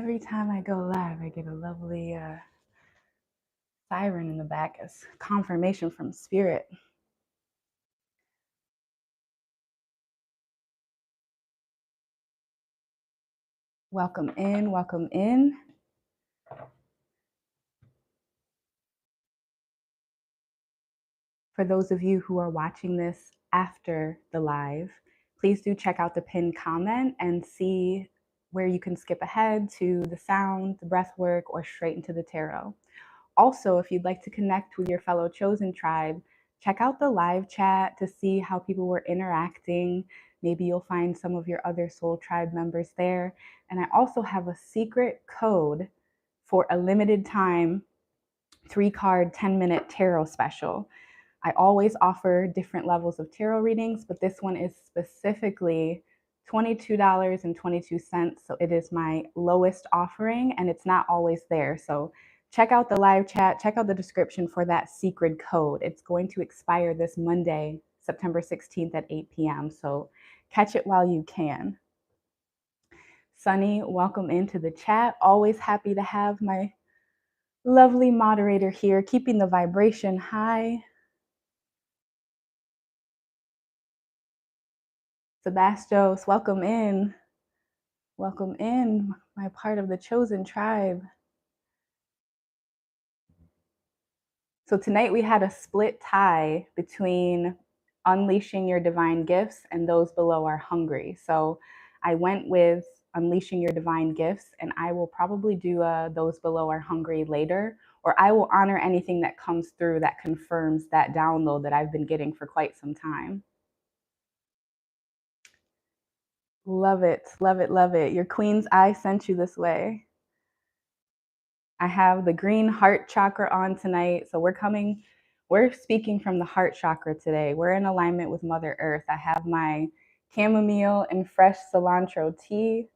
Every time I go live, I get a lovely siren in the back as confirmation from spirit. Welcome in, welcome in. For those of you who are watching this after the live, please do check out the pinned comment and see where you can skip ahead to the sound, the breath work, or straight into the tarot. Also, if you'd like to connect with your fellow chosen tribe, check out the live chat to see how people were interacting. Maybe you'll find some of your other soul tribe members there. And I also have a secret code for a limited time 3-card 10-minute tarot special. I always offer different levels of tarot readings, but this one is specifically $22.22. So it is my lowest offering and it's not always there. So check out the live chat, check out the description for that secret code. It's going to expire this Monday, September 16th at 8 p.m. So catch it while you can. Sunny, welcome into the chat. Always happy to have my lovely moderator here, keeping the vibration high. Sebastos, welcome in. Welcome in, my part of the chosen tribe. So tonight we had a split tie between unleashing your divine gifts and those below are hungry. So I went with unleashing your divine gifts, and I will probably do those below are hungry later, or I will honor anything that comes through that confirms that download that I've been getting for quite some time. Love it, love it, love it. Your queen's eye sent you this way. I have the green heart chakra on tonight. So we're speaking from the heart chakra today. We're in alignment with Mother Earth. I have my chamomile and fresh cilantro tea,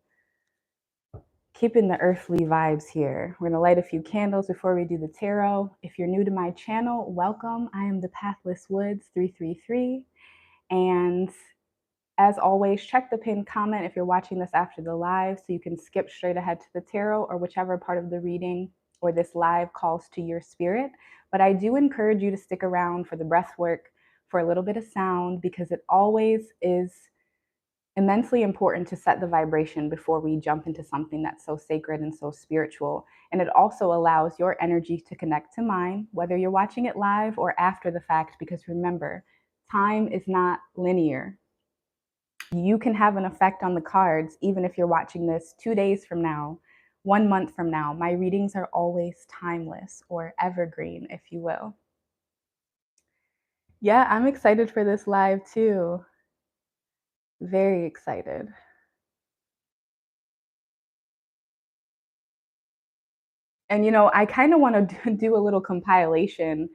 keeping the earthly vibes here. We're gonna light a few candles before we do the tarot. If you're new to my channel, welcome. I am the Pathless Woods 333. And as always, check the pinned comment if you're watching this after the live so you can skip straight ahead to the tarot or whichever part of the reading or this live calls to your spirit. But I do encourage you to stick around for the breath work, for a little bit of sound, because it always is immensely important to set the vibration before we jump into something that's so sacred and so spiritual. And it also allows your energy to connect to mine, whether you're watching it live or after the fact, because remember, time is not linear. You can have an effect on the cards, even if you're watching this 2 days from now, 1 month from now. My readings are always timeless, or evergreen, if you will. Yeah, I'm excited for this live too. Very excited. And you know, I kind of want to do a little compilation.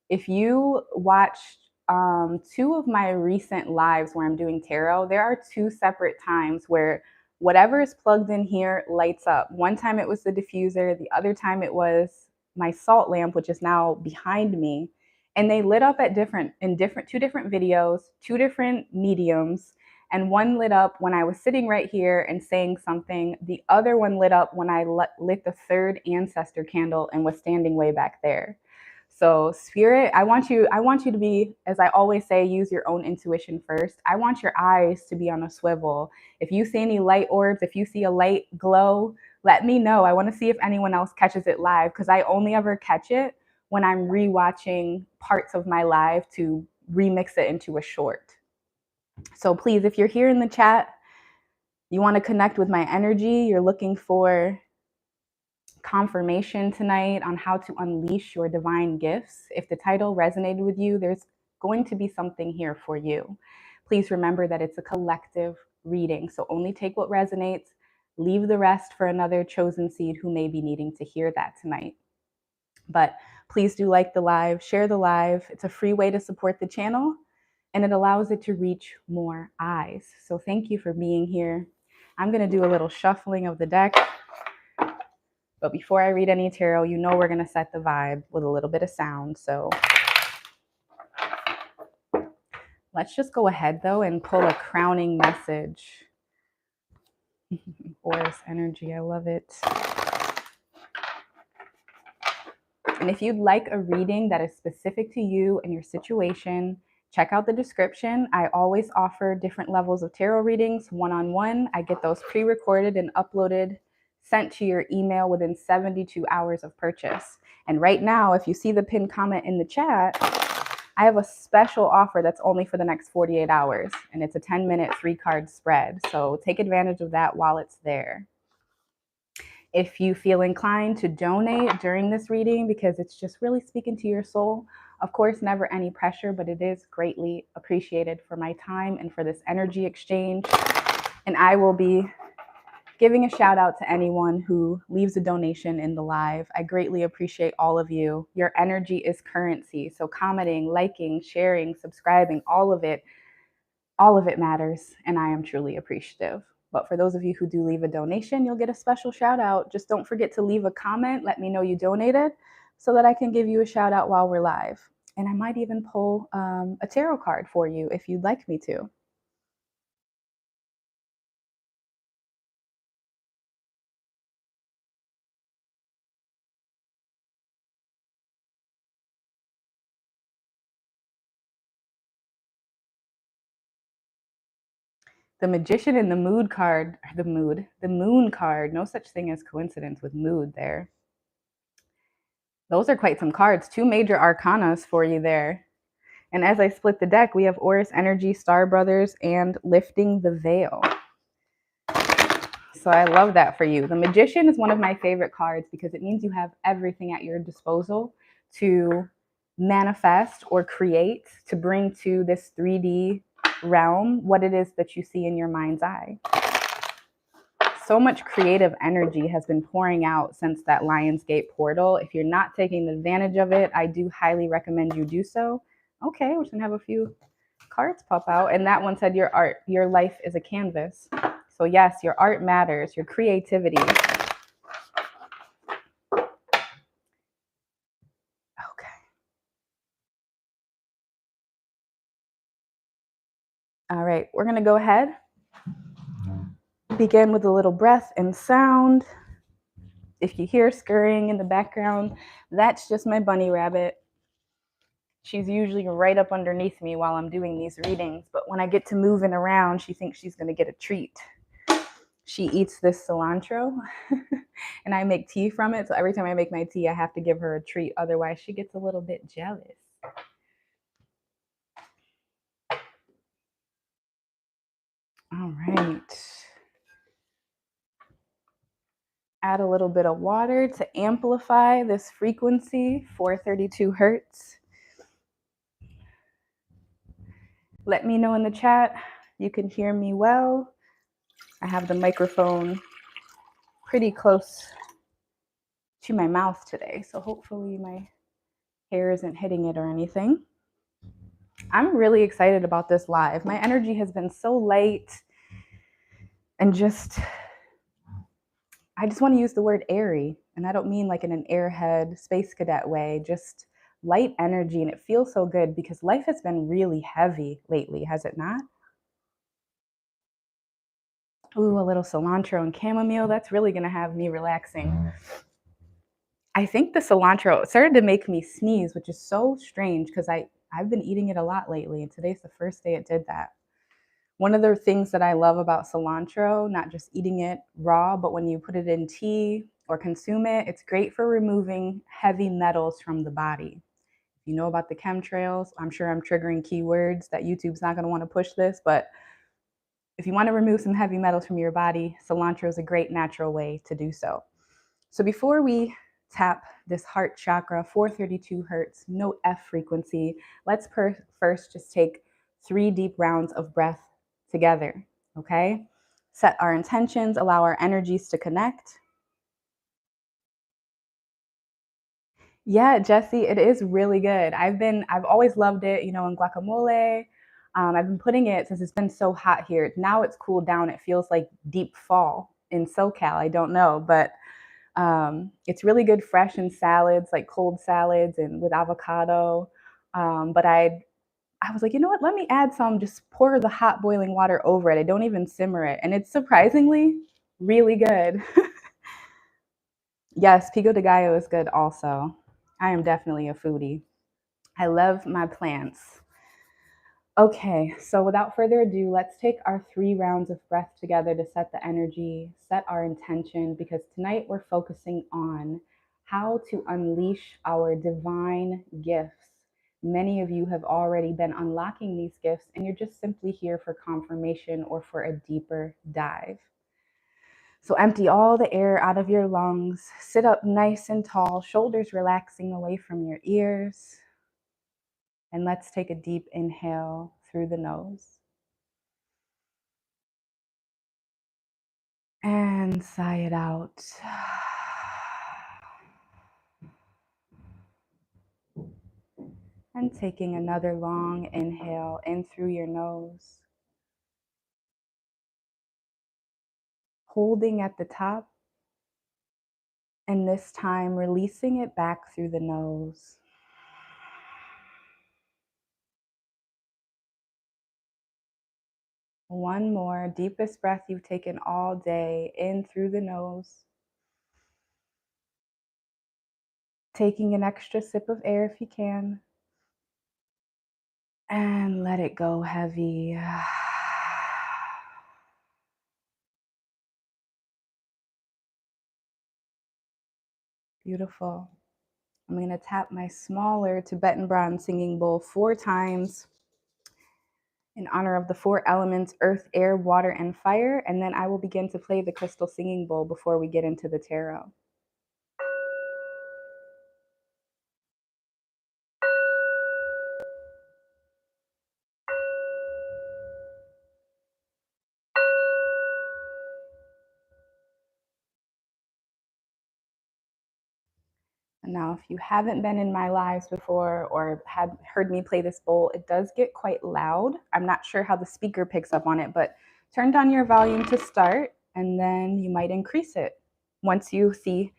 If you watched 2 of my recent lives where I'm doing tarot, there are 2 separate times where whatever is plugged in here lights up. One time it was the diffuser, the other time it was my salt lamp, which is now behind me. And they lit up at 2 different videos, 2 different mediums. And one lit up when I was sitting right here and saying something. The other one lit up when I lit the 3rd Ancestor candle and was standing way back there. So spirit, I want you to be, as I always say, use your own intuition first. I want your eyes to be on a swivel. If you see any light orbs, if you see a light glow, let me know. I want to see if anyone else catches it live, because I only ever catch it when I'm rewatching parts of my live to remix it into a short. So please, if you're here in the chat, you want to connect with my energy, you're looking for confirmation tonight on how to unleash your divine gifts. If the title resonated with you, there's going to be something here for you. Please remember that it's a collective reading, so only take what resonates, leave the rest for another chosen seed who may be needing to hear that tonight. But please do like the live, share the live. It's a free way to support the channel, and it allows it to reach more eyes. So thank you for being here. I'm going to do a little shuffling of the deck. But before I read any tarot, you know we're going to set the vibe with a little bit of sound. So let's just go ahead, though, and pull a crowning message. Horus energy, I love it. And if you'd like a reading that is specific to you and your situation, check out the description. I always offer different levels of tarot readings, one-on-one. I get those pre-recorded and uploaded, sent to your email within 72 hours of purchase. And right now, if you see the pinned comment in the chat, I have a special offer that's only for the next 48 hours, and it's a 10-minute 3-card spread. So take advantage of that while it's there. If you feel inclined to donate during this reading because it's just really speaking to your soul, of course, never any pressure, but it is greatly appreciated for my time and for this energy exchange. And I will be giving a shout out to anyone who leaves a donation in the live. I greatly appreciate all of you. Your energy is currency. So commenting, liking, sharing, subscribing, all of it matters. And I am truly appreciative. But for those of you who do leave a donation, you'll get a special shout out. Just don't forget to leave a comment. Let me know you donated so that I can give you a shout out while we're live. And I might even pull a tarot card for you if you'd like me to. The Magician and the Mood card, the Moon card. No such thing as coincidence with mood there. Those are quite some cards. 2 major arcanas for you there. And as I split the deck, we have Horus Energy, Star Brothers, and Lifting the Veil. So I love that for you. The Magician is one of my favorite cards because it means you have everything at your disposal to manifest or create, to bring to this 3D realm what it is that you see in your mind's eye. So much creative energy has been pouring out since that Lionsgate portal. If you're not taking advantage of it, I do highly recommend you do so. Okay, we're gonna have a few cards pop out. And that one said your life is a canvas. So yes, your art matters, your creativity. Okay. All right, we're gonna go ahead. Begin with a little breath and sound. If you hear scurrying in the background, that's just my bunny rabbit. She's usually right up underneath me while I'm doing these readings, but when I get to moving around, she thinks she's gonna get a treat. She eats this cilantro and I make tea from it. So every time I make my tea, I have to give her a treat. Otherwise, she gets a little bit jealous. All right. Add a little bit of water to amplify this frequency, 432 hertz. Let me know in the chat you can hear me well. I have the microphone pretty close to my mouth today, so hopefully my hair isn't hitting it or anything. I'm really excited about this live. My energy has been so light and I just want to use the word airy. And I don't mean like in an airhead space cadet way, just light energy. And it feels so good because life has been really heavy lately, has it not? Ooh, a little cilantro and chamomile. That's really going to have me relaxing. I think the cilantro started to make me sneeze, which is so strange because I've been eating it a lot lately. And today's the first day it did that. One of the things that I love about cilantro, not just eating it raw, but when you put it in tea or consume it, it's great for removing heavy metals from the body. If you know about the chemtrails, I'm sure I'm triggering keywords that YouTube's not going to want to push this, but if you want to remove some heavy metals from your body, cilantro is a great natural way to do so. So before we tap this heart chakra, 432 hertz, note F frequency, let's first just take 3 deep rounds of breath together, okay? Set our intentions, allow our energies to connect. Yeah, Jesse, it is really good. I've always loved it, in guacamole. I've been putting it since it's been so hot here. Now it's cooled down. It feels like deep fall in SoCal. I don't know, but it's really good fresh in salads, like cold salads and with avocado. But I was like, you know what? Let me add some, just pour the hot boiling water over it. I don't even simmer it. And it's surprisingly really good. Yes, pico de gallo is good also. I am definitely a foodie. I love my plants. Okay, so without further ado, let's take our 3 rounds of breath together to set the energy, set our intention, because tonight we're focusing on how to unleash our divine gifts. Many of you have already been unlocking these gifts, and you're just simply here for confirmation or for a deeper dive. So empty all the air out of your lungs, sit up nice and tall, shoulders relaxing away from your ears. And let's take a deep inhale through the nose. And sigh it out. And taking another long inhale in through your nose. Holding at the top. And this time releasing it back through the nose. One more, deepest breath you've taken all day, in through the nose. Taking an extra sip of air if you can. And let it go heavy. Beautiful. I'm going to tap my smaller Tibetan bronze singing bowl 4 times in honor of the 4 elements, earth, air, water, and fire. And then I will begin to play the crystal singing bowl before we get into the tarot. And now, if you haven't been in my lives before or had heard me play this bowl, it does get quite loud. I'm not sure how the speaker picks up on it, but turn down your volume to start, and then you might increase it once you see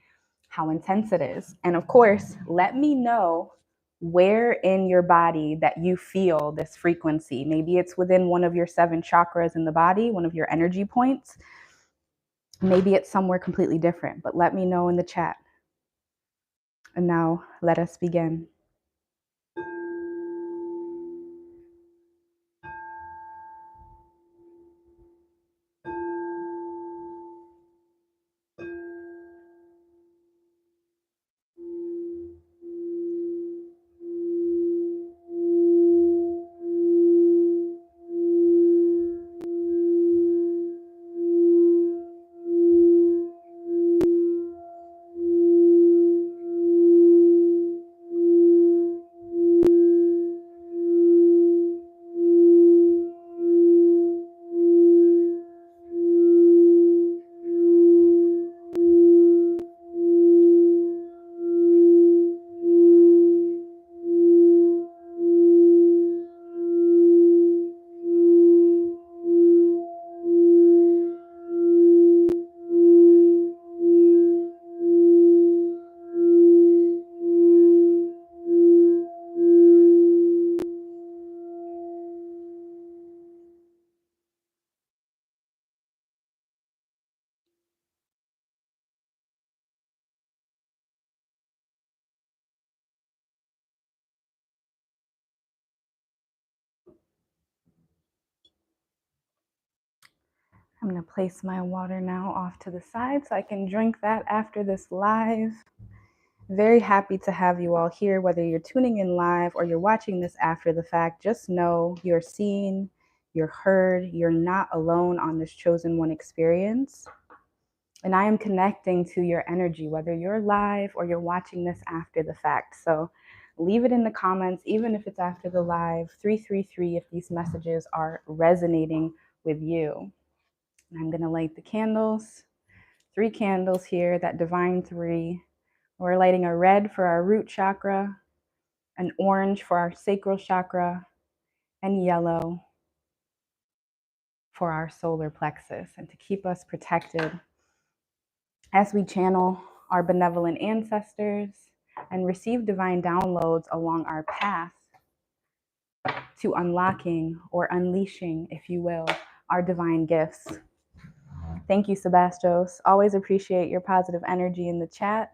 how intense it is. And of course, let me know where in your body that you feel this frequency. Maybe it's within one of your 7 chakras in the body, one of your energy points. Maybe it's somewhere completely different, but let me know in the chat. And now let us begin. I'm going to place my water now off to the side so I can drink that after this live. Very happy to have you all here, whether you're tuning in live or you're watching this after the fact. Just know you're seen, you're heard, you're not alone on this chosen one experience. And I am connecting to your energy, whether you're live or you're watching this after the fact. So leave it in the comments, even if it's after the live, 333 if these messages are resonating with you. And I'm going to light the candles, 3 candles here, that divine 3. We're lighting a red for our root chakra, an orange for our sacral chakra, and yellow for our solar plexus. And to keep us protected as we channel our benevolent ancestors and receive divine downloads along our path to unlocking or unleashing, if you will, our divine gifts. Thank you, Sebastos. Always appreciate your positive energy in the chat.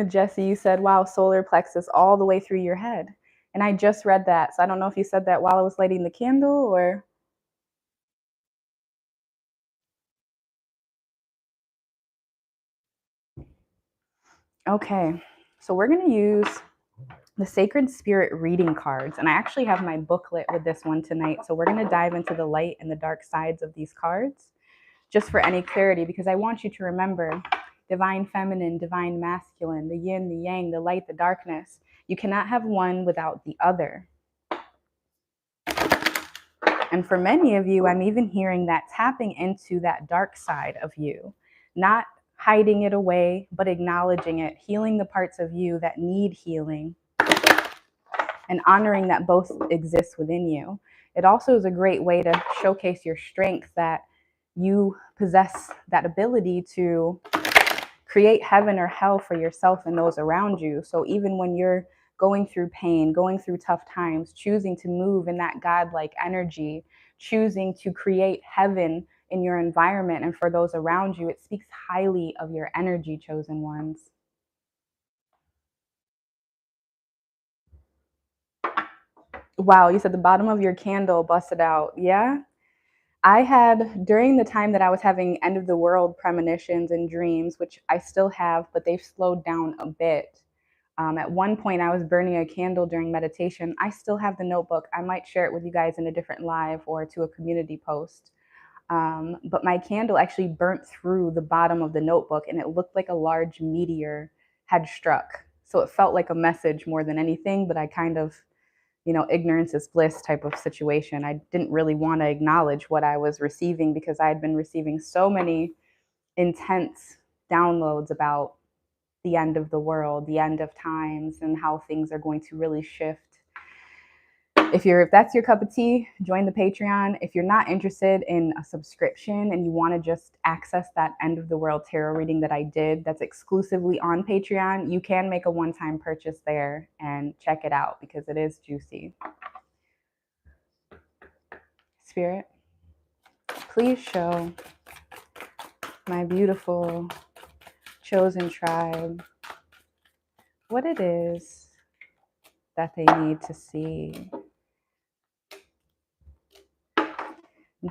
Jesse, you said, wow, solar plexus all the way through your head. And I just read that. So I don't know if you said that while I was lighting the candle or. Okay, so we're going to use the Sacred Spirit reading cards. And I actually have my booklet with this one tonight. So we're going to dive into the light and the dark sides of these cards just for any clarity, because I want you to remember divine feminine, divine masculine, the yin, the yang, the light, the darkness. You cannot have one without the other. And for many of you, I'm even hearing that tapping into that dark side of you, not hiding it away, but acknowledging it, healing the parts of you that need healing, and honoring that both exist within you. It also is a great way to showcase your strength, that you possess that ability to create heaven or hell for yourself and those around you. So even when you're going through pain, going through tough times, choosing to move in that godlike energy, choosing to create heaven in your environment and for those around you, it speaks highly of your energy, chosen ones. Wow, you said the bottom of your candle busted out. Yeah. I had, during the time that I was having end of the world premonitions and dreams, which I still have, but they've slowed down a bit. At one point, I was burning a candle during meditation. I still have the notebook. I might share it with you guys in a different live or to a community post. But my candle actually burnt through the bottom of the notebook, and it looked like a large meteor had struck. So it felt like a message more than anything, but I kind of, ignorance is bliss type of situation. I didn't really want to acknowledge what I was receiving because I had been receiving so many intense downloads about the end of the world, the end of times, and how things are going to really shift. If that's your cup of tea, join the Patreon. If you're not interested in a subscription and you want to just access that end of the world tarot reading that I did that's exclusively on Patreon, you can make a one-time purchase there and check it out because it is juicy. Spirit, please show my beautiful chosen tribe what it is that they need to see.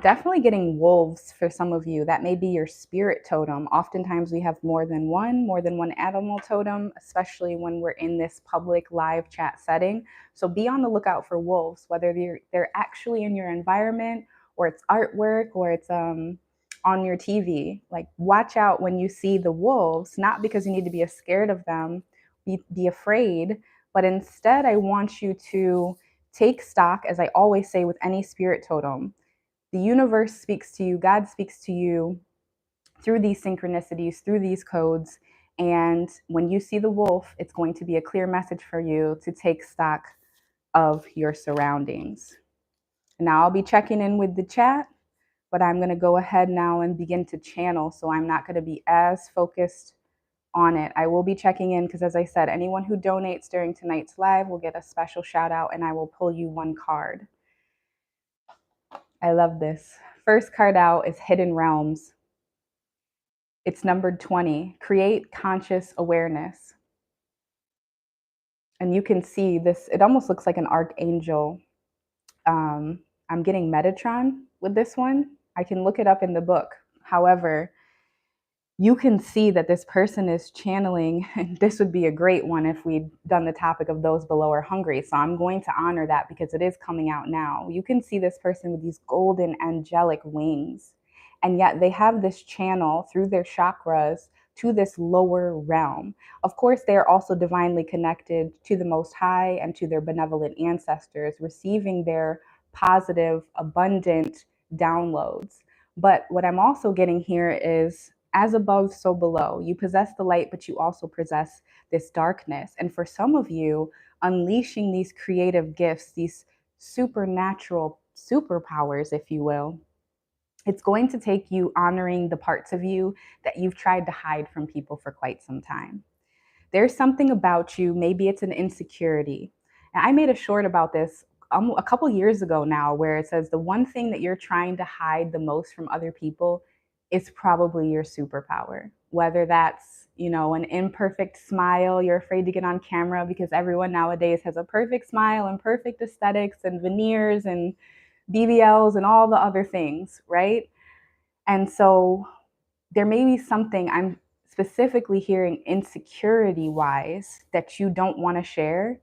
Definitely getting wolves for some of you. That may be your spirit totem. Oftentimes we have more than one animal totem, especially when we're in this public live chat setting. So be on the lookout for wolves, whether they're actually in your environment or it's artwork or it's on your TV. Like, watch out when you see the wolves, not because you need to be scared of them, be afraid, but instead I want you to take stock, as I always say with any spirit totem. The universe speaks to you, God speaks to you through these synchronicities, through these codes. And when you see the wolf, it's going to be a clear message for you to take stock of your surroundings. Now I'll be checking in with the chat, but I'm going to go ahead now and begin to channel. So I'm not going to be as focused on it. I will be checking in because, as I said, anyone who donates during tonight's live will get a special shout out, and I will pull you one card. I love this. First card out is Hidden Realms. It's numbered 20. Create conscious awareness. And you can see this, it almost looks like an archangel. I'm getting Metatron with this one. I can look it up in the book. However, you can see that this person is channeling, and this would be a great one if we'd done the topic of those below are hungry. So I'm going to honor that because it is coming out now. You can see this person with these golden angelic wings, and yet they have this channel through their chakras to this lower realm. Of course, they are also divinely connected to the Most High and to their benevolent ancestors, receiving their positive, abundant downloads. But what I'm also getting here is, as above, so below. You possess the light, but you also possess this darkness. And for some of you, unleashing these creative gifts, these supernatural superpowers, if you will, it's going to take you honoring the parts of you that you've tried to hide from people for quite some time. There's something about you, maybe it's an insecurity. And I made a short about this a couple years ago now, where it says the one thing that you're trying to hide the most from other people is probably your superpower. Whether that's, an imperfect smile, you're afraid to get on camera because everyone nowadays has a perfect smile and perfect aesthetics and veneers and BBLs and all the other things, right? And so there may be something I'm specifically hearing insecurity wise that you don't want to share,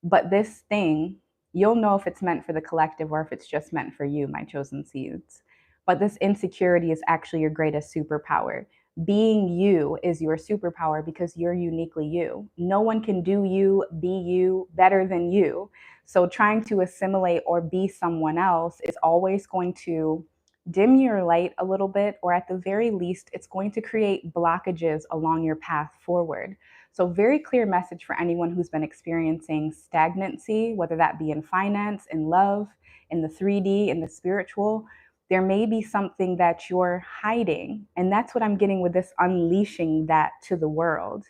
but this thing, you'll know if it's meant for the collective or if it's just meant for you, my chosen seeds. But this insecurity is actually your greatest superpower. Being you is your superpower because you're uniquely you. No one can do you, be you better than you. So trying to assimilate or be someone else is always going to dim your light a little bit, or at the very least, it's going to create blockages along your path forward. So, very clear message for anyone who's been experiencing stagnancy, whether that be in finance, in love, in the 3D, in the spiritual. There may be something that you're hiding. And that's what I'm getting with this unleashing that to the world.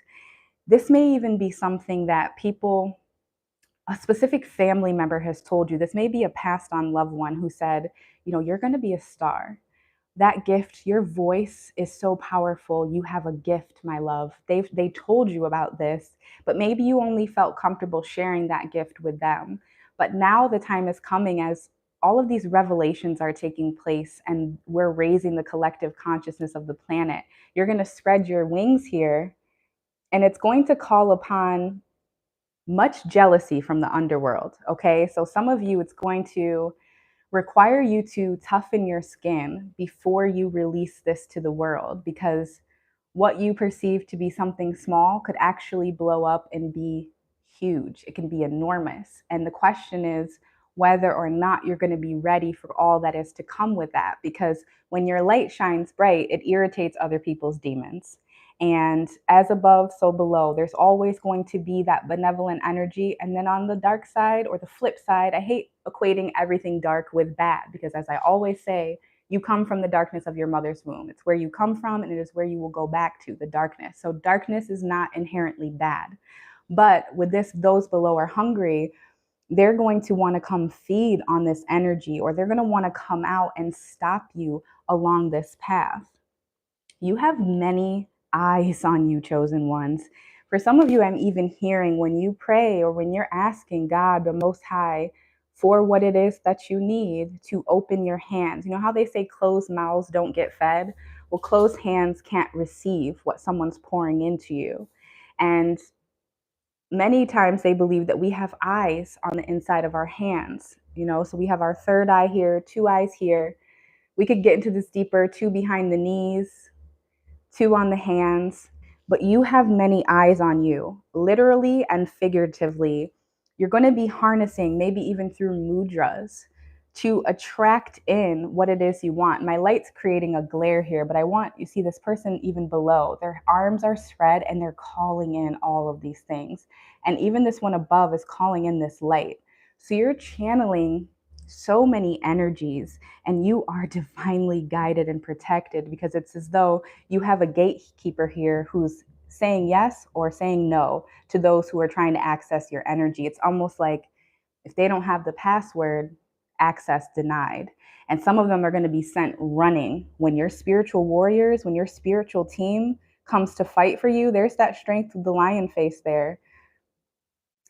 This may even be something that a specific family member has told you. This may be a passed on loved one who said, you're going to be a star. That gift, your voice is so powerful. You have a gift, my love. They told you about this, but maybe you only felt comfortable sharing that gift with them. But now the time is coming as all of these revelations are taking place and we're raising the collective consciousness of the planet. You're going to spread your wings here, and it's going to call upon much jealousy from the underworld. Okay. So some of you, it's going to require you to toughen your skin before you release this to the world, because what you perceive to be something small could actually blow up and be huge. It can be enormous. And the question is whether or not you're going to be ready for all that is to come with that. Because when your light shines bright, it irritates other people's demons. And as above, so below. There's always going to be that benevolent energy. And then on the dark side, or the flip side, I hate equating everything dark with bad, because as I always say, you come from the darkness of your mother's womb. It's where you come from, and it is where you will go back to, the darkness. So darkness is not inherently bad. But with this, those below are hungry. They're going to want to come feed on this energy, or they're going to want to come out and stop you along this path. You have many eyes on you, chosen ones. For some of you, I'm even hearing when you pray or when you're asking God, the Most High, for what it is that you need, to open your hands. You know how they say closed mouths don't get fed? Well, closed hands can't receive what someone's pouring into you. And many times they believe that we have eyes on the inside of our hands, so we have our third eye here, two eyes here. We could get into this deeper, two behind the knees, two on the hands, but you have many eyes on you, literally and figuratively. You're going to be harnessing, maybe even through mudras, to attract in what it is you want. My light's creating a glare here, but you see this person even below. Their arms are spread and they're calling in all of these things. And even this one above is calling in this light. So you're channeling so many energies, and you are divinely guided and protected, because it's as though you have a gatekeeper here who's saying yes or saying no to those who are trying to access your energy. It's almost like if they don't have the password, access denied. And some of them are going to be sent running. When your spiritual warriors, when your spiritual team comes to fight for you, there's that strength of the lion face there.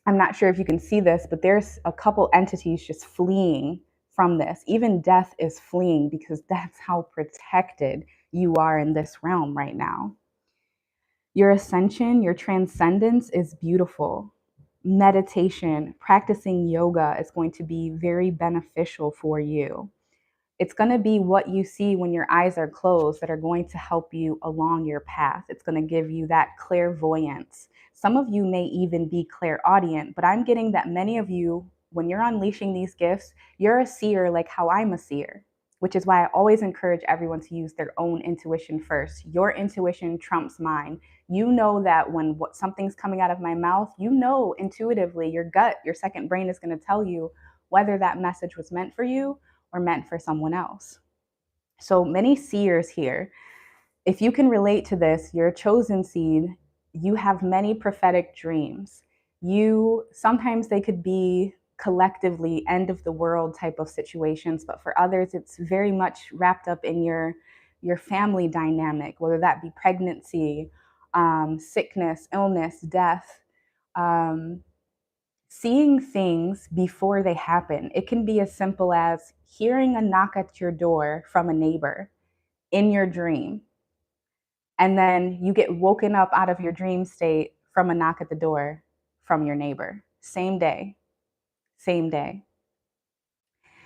I'm not sure if you can see this, but there's a couple entities just fleeing from this. Even death is fleeing, because that's how protected you are in this realm right now. Your ascension, your transcendence is beautiful. Meditation, practicing yoga is going to be very beneficial for you. It's going to be what you see when your eyes are closed that are going to help you along your path. It's going to give you that clairvoyance. Some of you may even be clairaudient, but I'm getting that many of you, when you're unleashing these gifts, you're a seer like how I'm a seer, which is why I always encourage everyone to use their own intuition first. Your intuition trumps mine. You know that when something's coming out of my mouth, you know intuitively, your gut, your second brain is going to tell you whether that message was meant for you or meant for someone else. So many seers here. If you can relate to this, you're a chosen seed. You have many prophetic dreams. Sometimes they could be collectively end of the world type of situations, but for others it's very much wrapped up in your family dynamic, whether that be pregnancy, sickness, illness, death, um, seeing things before they happen. It can be as simple as hearing a knock at your door from a neighbor in your dream, and then you get woken up out of your dream state from a knock at the door from your neighbor. Same day, same day.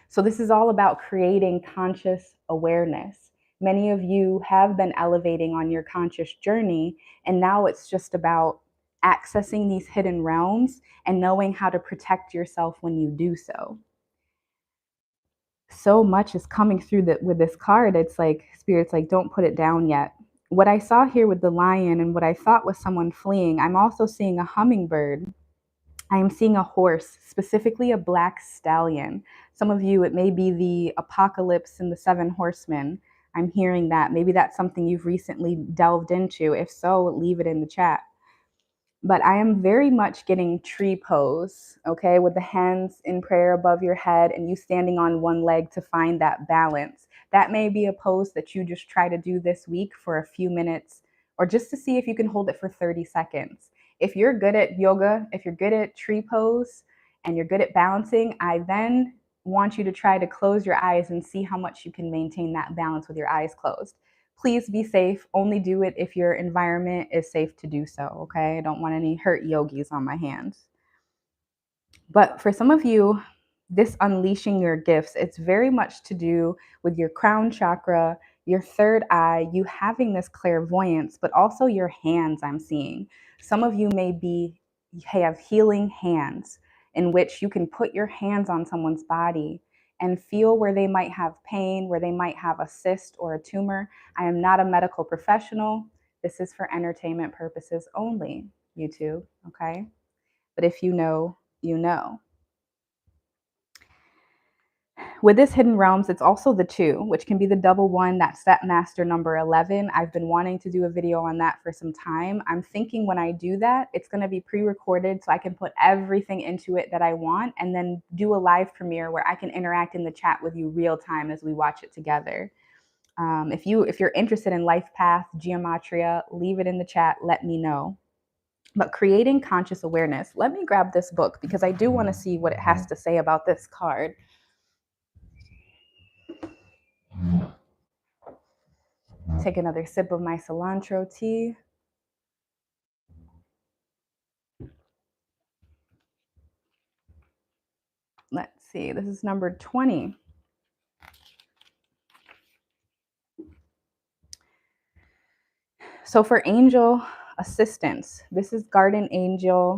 So this is all about creating conscious awareness. Many of you have been elevating on your conscious journey, and now it's just about accessing these hidden realms and knowing how to protect yourself when you do so. So much is coming through that with this card. It's like spirit's like, don't put it down yet. What I saw here with the lion and what I thought was someone fleeing, I'm also seeing a hummingbird. I am seeing a horse, specifically a black stallion. Some of you, it may be the apocalypse and the seven horsemen. I'm hearing that. Maybe that's something you've recently delved into. If so, leave it in the chat. But I am very much getting tree pose, okay, with the hands in prayer above your head and you standing on one leg to find that balance. That may be a pose that you just try to do this week for a few minutes, or just to see if you can hold it for 30 seconds. If you're good at yoga, if you're good at tree pose and you're good at balancing, I then want you to try to close your eyes and see how much you can maintain that balance with your eyes closed. Please be safe. Only do it if your environment is safe to do so, okay? I don't want any hurt yogis on my hands. But for some of you, this unleashing your gifts, it's very much to do with your crown chakra, your third eye, you having this clairvoyance, but also your hands, I'm seeing. Some of you have healing hands in which you can put your hands on someone's body and feel where they might have pain, where they might have a cyst or a tumor. I am not a medical professional. This is for entertainment purposes only, YouTube, okay? But if you know, you know. With this hidden realms, it's also the 2, which can be the double 1. That's that master number 11. I've been wanting to do a video on that for some time. I'm thinking when I do that, it's going to be pre-recorded so I can put everything into it that I want and then do a live premiere where I can interact in the chat with you real time as we watch it together. If you're interested in life path, geometria, leave it in the chat. Let me know. But creating conscious awareness. Let me grab this book because I do want to see what it has to say about this card. Take another sip of my cilantro tea. Let's see, this is number 20. So for angel assistance, this is Garden Angel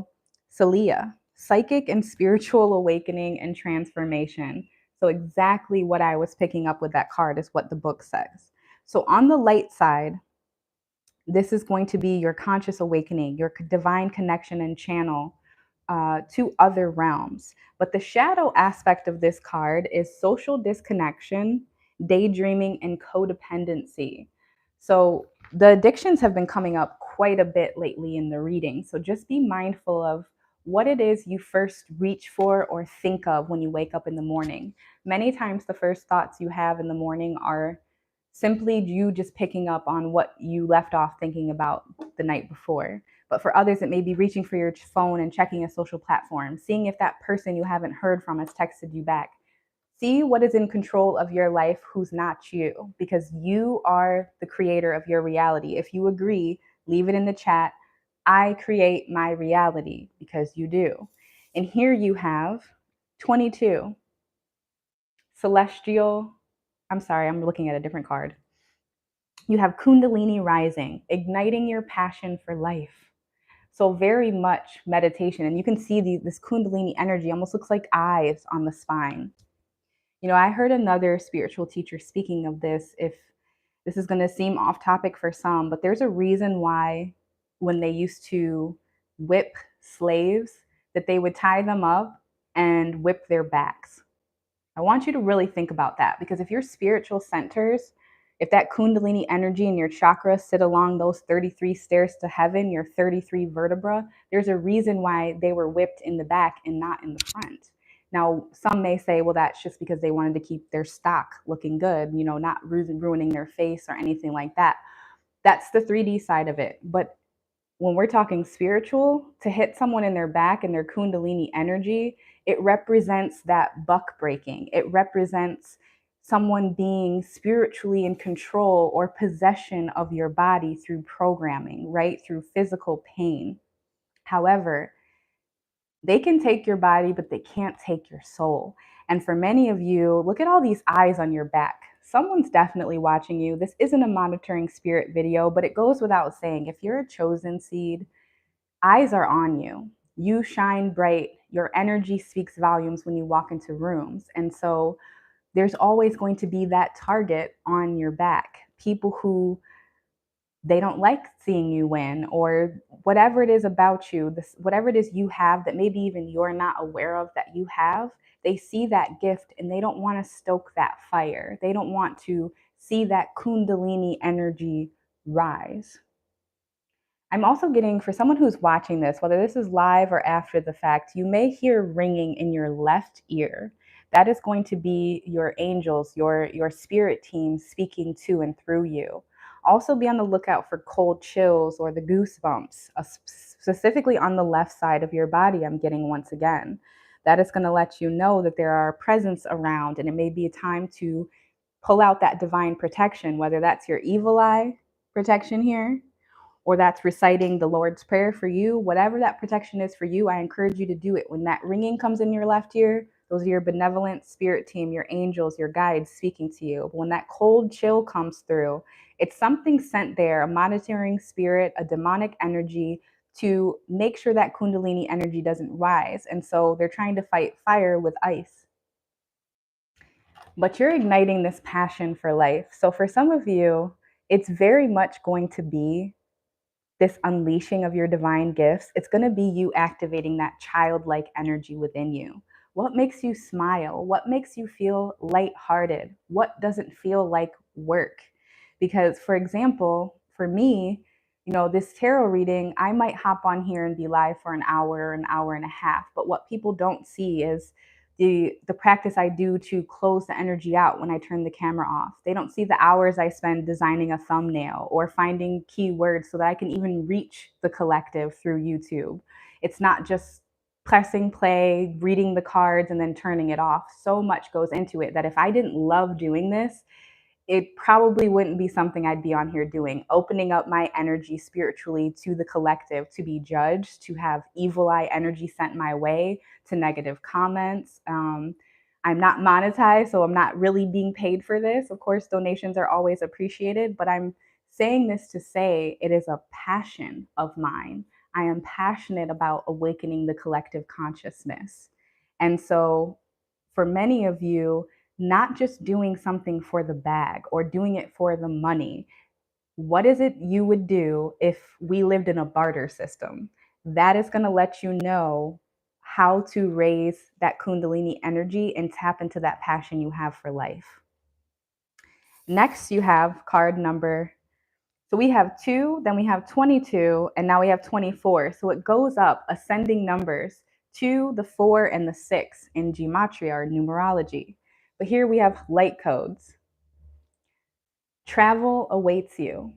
Celia, psychic and spiritual awakening and transformation. So exactly what I was picking up with that card is what the book says. So on the light side, this is going to be your conscious awakening, your divine connection and channel to other realms. But the shadow aspect of this card is social disconnection, daydreaming, and codependency. So the addictions have been coming up quite a bit lately in the reading. So just be mindful of what it is you first reach for or think of when you wake up in the morning. Many times the first thoughts you have in the morning are simply you just picking up on what you left off thinking about the night before. But for others, it may be reaching for your phone and checking a social platform, seeing if that person you haven't heard from has texted you back. See what is in control of your life, who's not you, because you are the creator of your reality. If you agree, leave it in the chat. I create my reality, because you do. And here you have 22. Celestial. I'm sorry, I'm looking at a different card. You have Kundalini rising, igniting your passion for life. So very much meditation. And you can see this Kundalini energy almost looks like eyes on the spine. You know, I heard another spiritual teacher speaking of this. If this is going to seem off topic for some, but there's a reason why when they used to whip slaves, that they would tie them up and whip their backs. I want you to really think about that, because if your spiritual centers, if that Kundalini energy and your chakras sit along those 33 stairs to heaven, your 33 vertebra, there's a reason why they were whipped in the back and not in the front. Now, some may say, well, that's just because they wanted to keep their stock looking good, not ruining their face or anything like that. That's the 3D side of it. But when we're talking spiritual, to hit someone in their back and their Kundalini energy, it represents that buck breaking. It represents someone being spiritually in control or possession of your body through programming, right? Through physical pain. However, they can take your body, but they can't take your soul. And for many of you, look at all these eyes on your back. Someone's definitely watching you. This isn't a monitoring spirit video, but it goes without saying, if you're a chosen seed, eyes are on you. You shine bright. Your energy speaks volumes when you walk into rooms. And so there's always going to be that target on your back. People who they don't like seeing you win, or whatever it is about you, whatever it is you have that maybe even you're not aware of that you have, they see that gift and they don't want to stoke that fire. They don't want to see that Kundalini energy rise. I'm also getting, for someone who's watching this, whether this is live or after the fact, you may hear ringing in your left ear. That is going to be your angels, your spirit team speaking to and through you. Also be on the lookout for cold chills or the goosebumps, specifically on the left side of your body, I'm getting once again. That is going to let you know that there are presence around, and it may be a time to pull out that divine protection, whether that's your evil eye protection here, or that's reciting the Lord's Prayer for you, whatever that protection is for you, I encourage you to do it. When that ringing comes in your left ear, those are your benevolent spirit team, your angels, your guides speaking to you. But when that cold chill comes through, it's something sent there, a monitoring spirit, a demonic energy to make sure that Kundalini energy doesn't rise. And so they're trying to fight fire with ice. But you're igniting this passion for life. So for some of you, it's very much going to be this unleashing of your divine gifts. It's going to be you activating that childlike energy within you. What makes you smile? What makes you feel lighthearted? What doesn't feel like work? Because, for example, for me, this tarot reading, I might hop on here and be live for an hour and a half. But what people don't see is the practice I do to close the energy out when I turn the camera off. They don't see the hours I spend designing a thumbnail or finding keywords so that I can even reach the collective through YouTube. It's not just pressing play, reading the cards, and then turning it off. So much goes into it that if I didn't love doing this, it probably wouldn't be something I'd be on here doing, opening up my energy spiritually to the collective, to be judged, to have evil eye energy sent my way, to negative comments. I'm not monetized, so I'm not really being paid for this. Of course, donations are always appreciated, but I'm saying this to say it is a passion of mine. I am passionate about awakening the collective consciousness. And so for many of you, not just doing something for the bag or doing it for the money. What is it you would do if we lived in a barter system? That is going to let you know how to raise that Kundalini energy and tap into that passion you have for life. Next, you have card number. So we have 2, then we have 22, and now we have 24. So it goes up, ascending numbers, 2, the 4, and the 6 in gematria or numerology. But here we have light codes. Travel awaits you.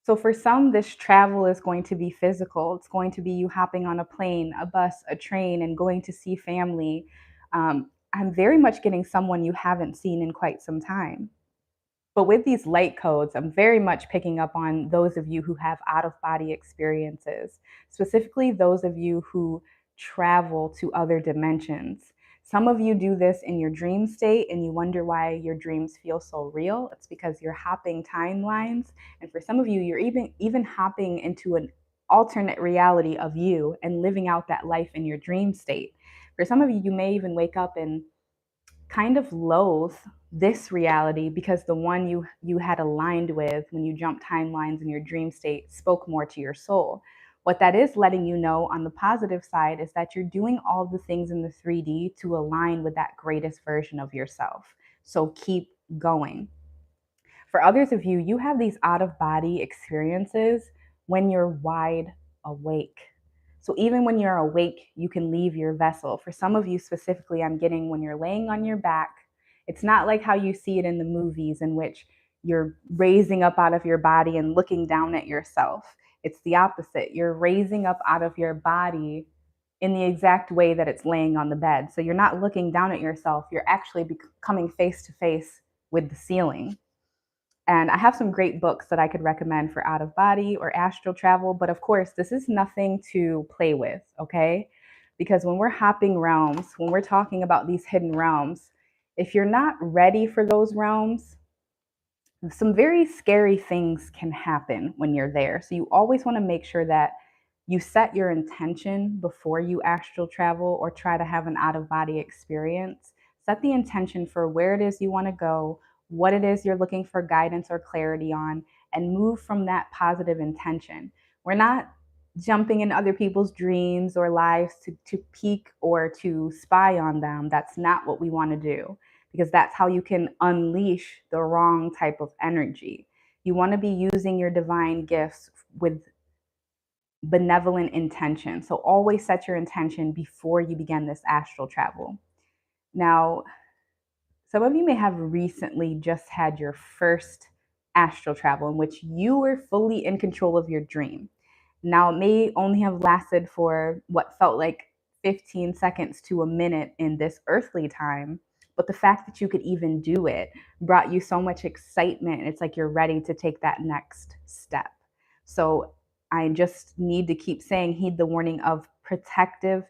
So for some, this travel is going to be physical. It's going to be you hopping on a plane, a bus, a train, and going to see family. I'm very much getting someone you haven't seen in quite some time. But with these light codes, I'm very much picking up on those of you who have out-of-body experiences, specifically those of you who travel to other dimensions. Some of you do this in your dream state and you wonder why your dreams feel so real. It's because you're hopping timelines. And for some of you, you're even hopping into an alternate reality of you and living out that life in your dream state. For some of you, you may even wake up and kind of loathe this reality because the one you had aligned with when you jumped timelines in your dream state spoke more to your soul. What that is letting you know on the positive side is that you're doing all the things in the 3D to align with that greatest version of yourself. So keep going. For others of you, you have these out of body experiences when you're wide awake. So even when you're awake, you can leave your vessel. For some of you specifically, I'm getting when you're laying on your back, it's not like how you see it in the movies in which you're raising up out of your body and looking down at yourself. It's the opposite. You're raising up out of your body in the exact way that it's laying on the bed. So you're not looking down at yourself. You're actually coming face to face with the ceiling. And I have some great books that I could recommend for out of body or astral travel. But of course, this is nothing to play with, okay? Because when we're hopping realms, when we're talking about these hidden realms, if you're not ready for those realms, some very scary things can happen when you're there. So you always want to make sure that you set your intention before you astral travel or try to have an out of body experience. Set the intention for where it is you want to go, what it is you're looking for guidance or clarity on, and move from that positive intention. We're not jumping in other people's dreams or lives to peek or to spy on them. That's not what we want to do, because that's how you can unleash the wrong type of energy. You want to be using your divine gifts with benevolent intention. So always set your intention before you begin this astral travel. Now, some of you may have recently just had your first astral travel in which you were fully in control of your dream. Now, it may only have lasted for what felt like 15 seconds to a minute in this earthly time, but the fact that you could even do it brought you so much excitement. It's like you're ready to take that next step. So I just need to keep saying, heed the warning of protective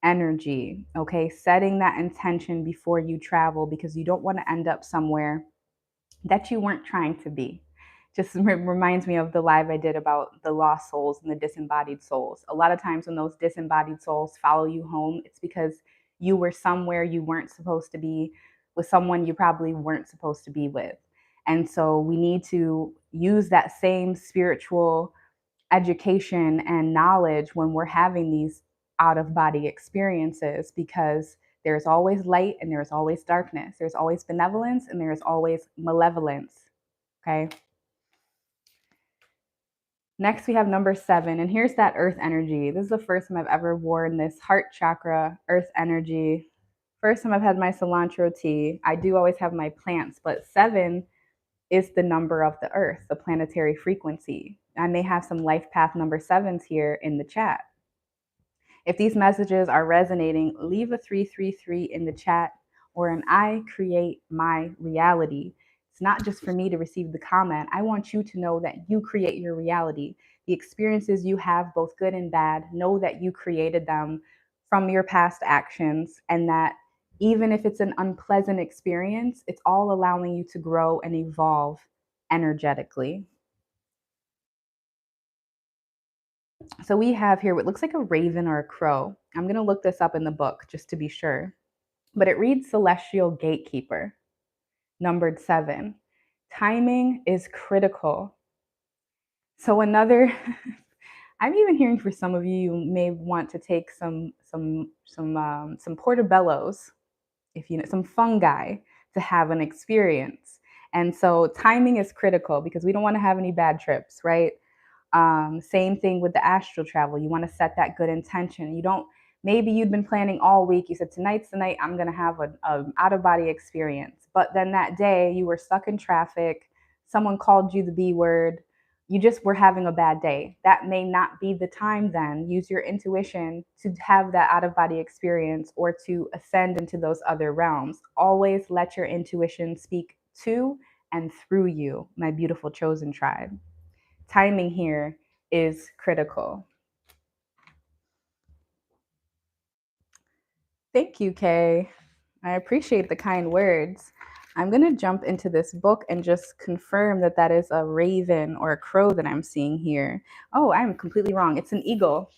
energy, okay? Setting that intention before you travel, because you don't want to end up somewhere that you weren't trying to be. Just reminds me of the live I did about the lost souls and the disembodied souls. A lot of times when those disembodied souls follow you home, it's because you were somewhere you weren't supposed to be with someone you probably weren't supposed to be with. And so we need to use that same spiritual education and knowledge when we're having these out of body experiences, because there's always light and there's always darkness. There's always benevolence and there's always malevolence. Okay. Next, we have number 7, and here's that earth energy. This is the first time I've ever worn this heart chakra earth energy. First time I've had my cilantro tea. I do always have my plants, but 7 is the number of the earth, the planetary frequency. I may have some life path number 7s here in the chat. If these messages are resonating, leave a 333 in the chat or an I create my reality. It's not just for me to receive the comment. I want you to know that you create your reality. The experiences you have, both good and bad, know that you created them from your past actions, and that even if it's an unpleasant experience, it's all allowing you to grow and evolve energetically. So we have here what looks like a raven or a crow. I'm going to look this up in the book just to be sure. But it reads Celestial Gatekeeper, numbered 7. Timing is critical. So another, I'm even hearing for some of you, you may want to take some portobellos, if you know, some fungi to have an experience. And so timing is critical because we don't want to have any bad trips, right? Same thing with the astral travel. You want to set that good intention. You don't, maybe you'd been planning all week. You said, tonight's the night I'm going to have an out of body experience. But then that day you were stuck in traffic. Someone called you the B word. You just were having a bad day. That may not be the time then. Use your intuition to have that out of body experience or to ascend into those other realms. Always let your intuition speak to and through you, my beautiful chosen tribe. Timing here is critical. Thank you, Kay. I appreciate the kind words. I'm going to jump into this book and just confirm that that is a raven or a crow that I'm seeing here. Oh, I'm completely wrong. It's an eagle.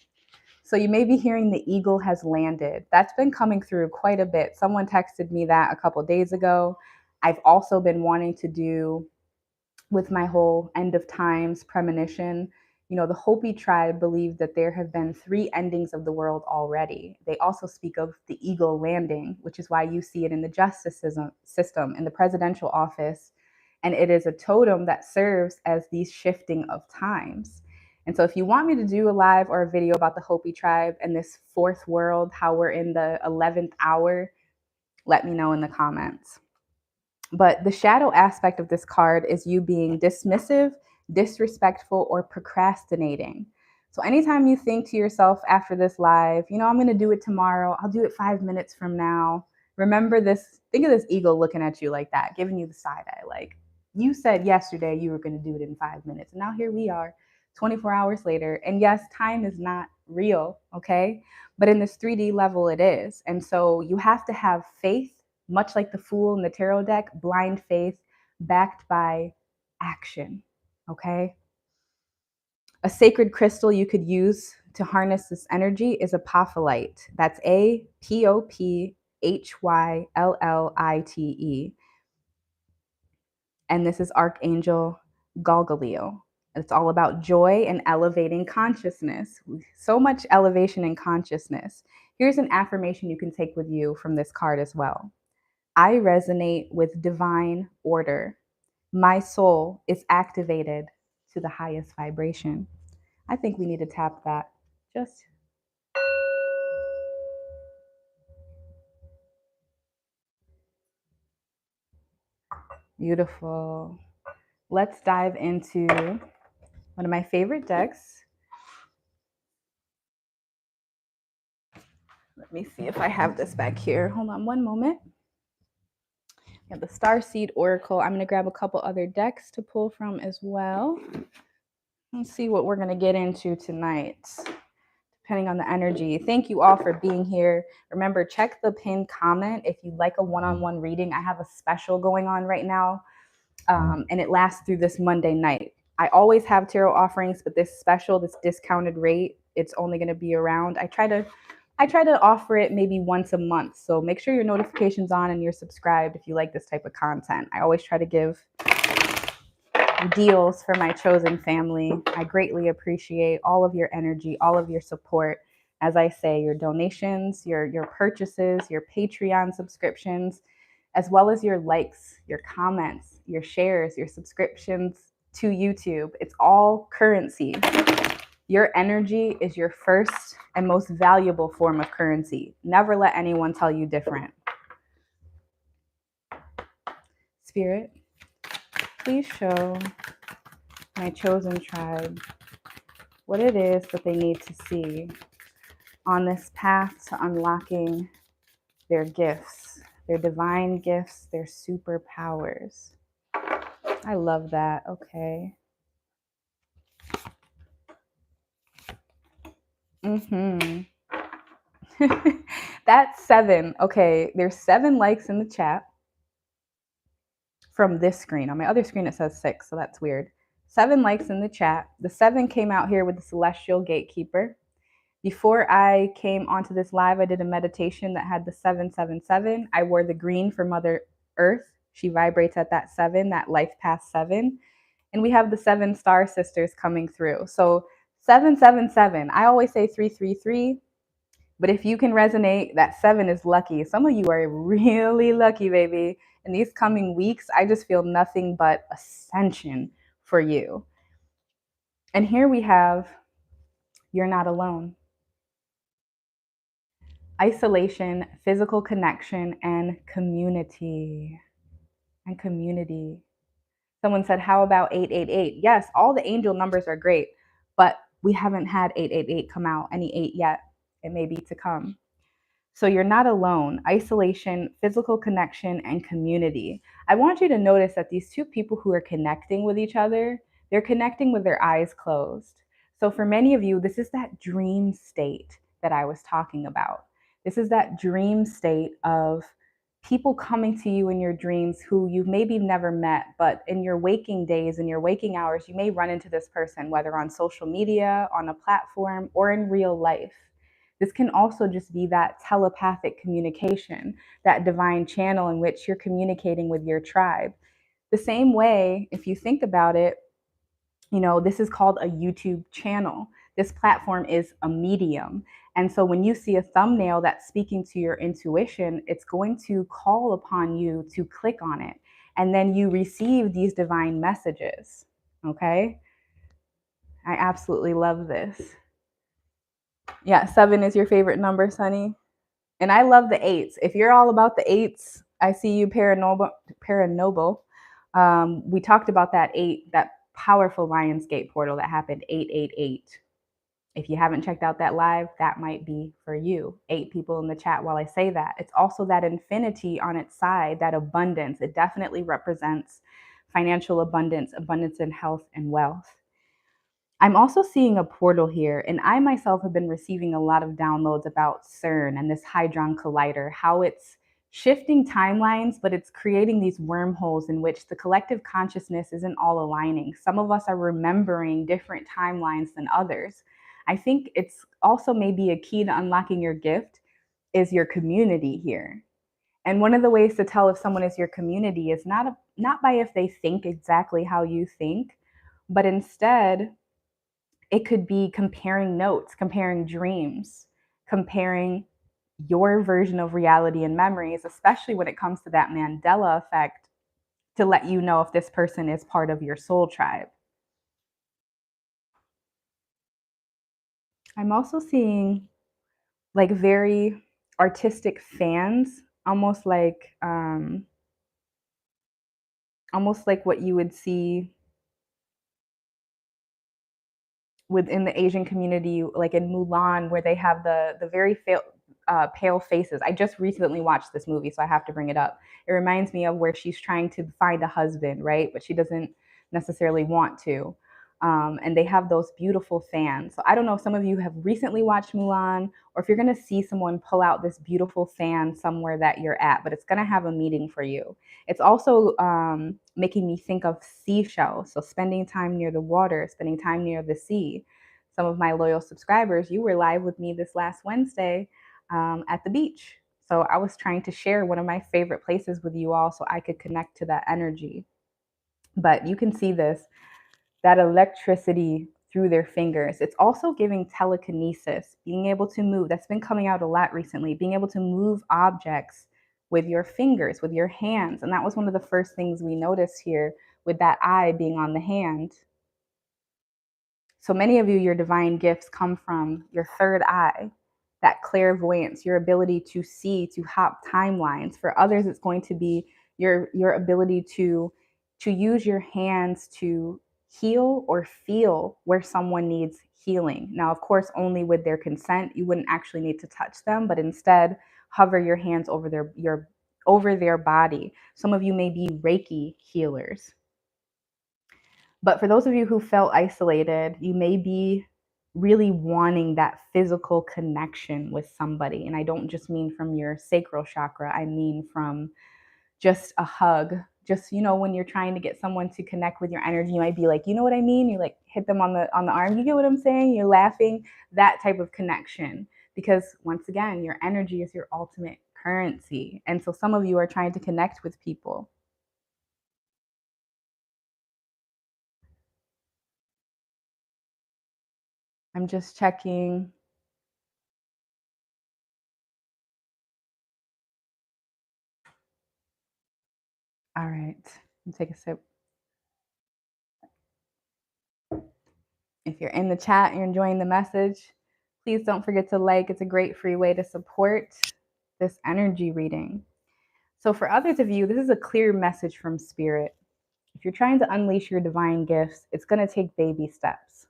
So you may be hearing the eagle has landed. That's been coming through quite a bit. Someone texted me that a couple days ago. I've also been wanting to do with my whole end of times premonition. You know, the Hopi tribe believe that there have been 3 endings of the world already. They also speak of the eagle landing, which is why you see it in the justice system, in the presidential office. And it is a totem that serves as these shifting of times. And so if you want me to do a live or a video about the Hopi tribe and this fourth world, how we're in the 11th hour, let me know in the comments. But the shadow aspect of this card is you being dismissive, disrespectful, or procrastinating. So anytime you think to yourself after this live, I'm going to do it tomorrow. I'll do it 5 minutes from now. Remember this, think of this ego looking at you like that, giving you the side eye. Like, you said yesterday you were going to do it in 5 minutes. And now here we are 24 hours later. And yes, time is not real, okay? But in this 3D level, it is. And so you have to have faith, much like the Fool in the tarot deck, blind faith backed by action, okay? A sacred crystal you could use to harness this energy is apophylite. That's APOPHYLLITE. And this is Archangel Galgaleo. It's all about joy and elevating consciousness. So much elevation in consciousness. Here's an affirmation you can take with you from this card as well. I resonate with divine order. My soul is activated to the highest vibration. I think we need to tap that. Just beautiful. Let's dive into one of my favorite decks. Let me see if I have this back here. Hold on one moment. We have the Starseed Oracle. I'm going to grab a couple other decks to pull from as well. Let's see what we're going to get into tonight, depending on the energy. Thank you all for being here. Remember, check the pinned comment if you'd like a one-on-one reading. I have a special going on right now, and it lasts through this Monday night. I always have tarot offerings, but this special, this discounted rate, it's only going to be around. I try to offer it maybe once a month. So make sure your notification's on and you're subscribed if you like this type of content. I always try to give deals for my chosen family. I greatly appreciate all of your energy, all of your support. As I say, your donations, your purchases, your Patreon subscriptions, as well as your likes, your comments, your shares, your subscriptions to YouTube. It's all currency. Your energy is your first and most valuable form of currency. Never let anyone tell you different. Spirit, please show my chosen tribe what it is that they need to see on this path to unlocking their gifts, their divine gifts, their superpowers. I love that. Okay. That's 7. Okay, there's 7 likes in the chat from this screen. On my other screen it says 6, so that's weird. 7 likes in the chat. The 7 came out here with the Celestial Gatekeeper. Before I came onto this live, I did a meditation that had the 777. I wore the green for Mother Earth. She vibrates at that 7, that life path 7. And we have the 7 star sisters coming through. So 777. I always say 333. But if you can resonate, that 7 is lucky. Some of you are really lucky, baby. In these coming weeks, I just feel nothing but ascension for you. And here we have, you're not alone. Isolation, physical connection, and community. And community. Someone said, how about 888? Yes, all the angel numbers are great, but we haven't had 888 come out, any 8 yet. It may be to come. So you're not alone. Isolation, physical connection, and community. I want you to notice that these two people who are connecting with each other, they're connecting with their eyes closed. So for many of you, this is that dream state that I was talking about. This is that dream state of people coming to you in your dreams who you've maybe never met, but in your waking days, in your waking hours, you may run into this person, whether on social media, on a platform, or in real life. This can also just be that telepathic communication, that divine channel in which you're communicating with your tribe. The same way, if you think about it, this is called a YouTube channel. This platform is a medium. And so when you see a thumbnail that's speaking to your intuition, it's going to call upon you to click on it. And then you receive these divine messages, okay? I absolutely love this. Yeah, 7 is your favorite number, Sunny. And I love the eights. If you're all about the eights, I see you, Paranoble. We talked about that 8, that powerful Lionsgate portal that happened 888. If you haven't checked out that live, that might be for you. 8 people in the chat while I say that. It's also that infinity on its side, that abundance. It definitely represents financial abundance, abundance in health and wealth. I'm also seeing a portal here, and I myself have been receiving a lot of downloads about CERN and this Hadron Collider, how it's shifting timelines, but it's creating these wormholes in which the collective consciousness isn't all aligning. Some of us are remembering different timelines than others. I think it's also maybe a key to unlocking your gift is your community here. And one of the ways to tell if someone is your community is not by if they think exactly how you think, but instead it could be comparing notes, comparing dreams, comparing your version of reality and memories, especially when it comes to that Mandela effect, to let you know if this person is part of your soul tribe. I'm also seeing like very artistic fans, almost like what you would see within the Asian community, like in Mulan, where they have the very pale faces. I just recently watched this movie, so I have to bring it up. It reminds me of where she's trying to find a husband, right? But she doesn't necessarily want to. And they have those beautiful fans. So I don't know if some of you have recently watched Mulan, or if you're going to see someone pull out this beautiful fan somewhere that you're at, but it's going to have a meaning for you. It's also making me think of seashells. So spending time near the water, spending time near the sea. Some of my loyal subscribers, you were live with me this last Wednesday at the beach. So I was trying to share one of my favorite places with you all so I could connect to that energy. But you can see this, that electricity through their fingers. It's also giving telekinesis, being able to move. That's been coming out a lot recently, being able to move objects with your fingers, with your hands. And that was one of the first things we noticed here with that eye being on the hand. So many of you, your divine gifts come from your third eye, that clairvoyance, your ability to see, to hop timelines. For others, it's going to be your ability to use your hands to heal or feel where someone needs healing. Now, of course, only with their consent. You wouldn't actually need to touch them, but instead hover your hands over their body. Some of you may be Reiki healers. But for those of you who felt isolated, you may be really wanting that physical connection with somebody. And I don't just mean from your sacral chakra, I mean from just a hug. Just, when you're trying to get someone to connect with your energy, you might be like, you know what I mean? You like hit them on the arm. You get what I'm saying? You're laughing, that type of connection. Because once again, your energy is your ultimate currency. And so some of you are trying to connect with people. I'm just checking. All right, take a sip. If you're in the chat and you're enjoying the message, please don't forget to like. It's a great free way to support this energy reading. So for others of you, this is a clear message from Spirit. If you're trying to unleash your divine gifts, it's going to take baby steps.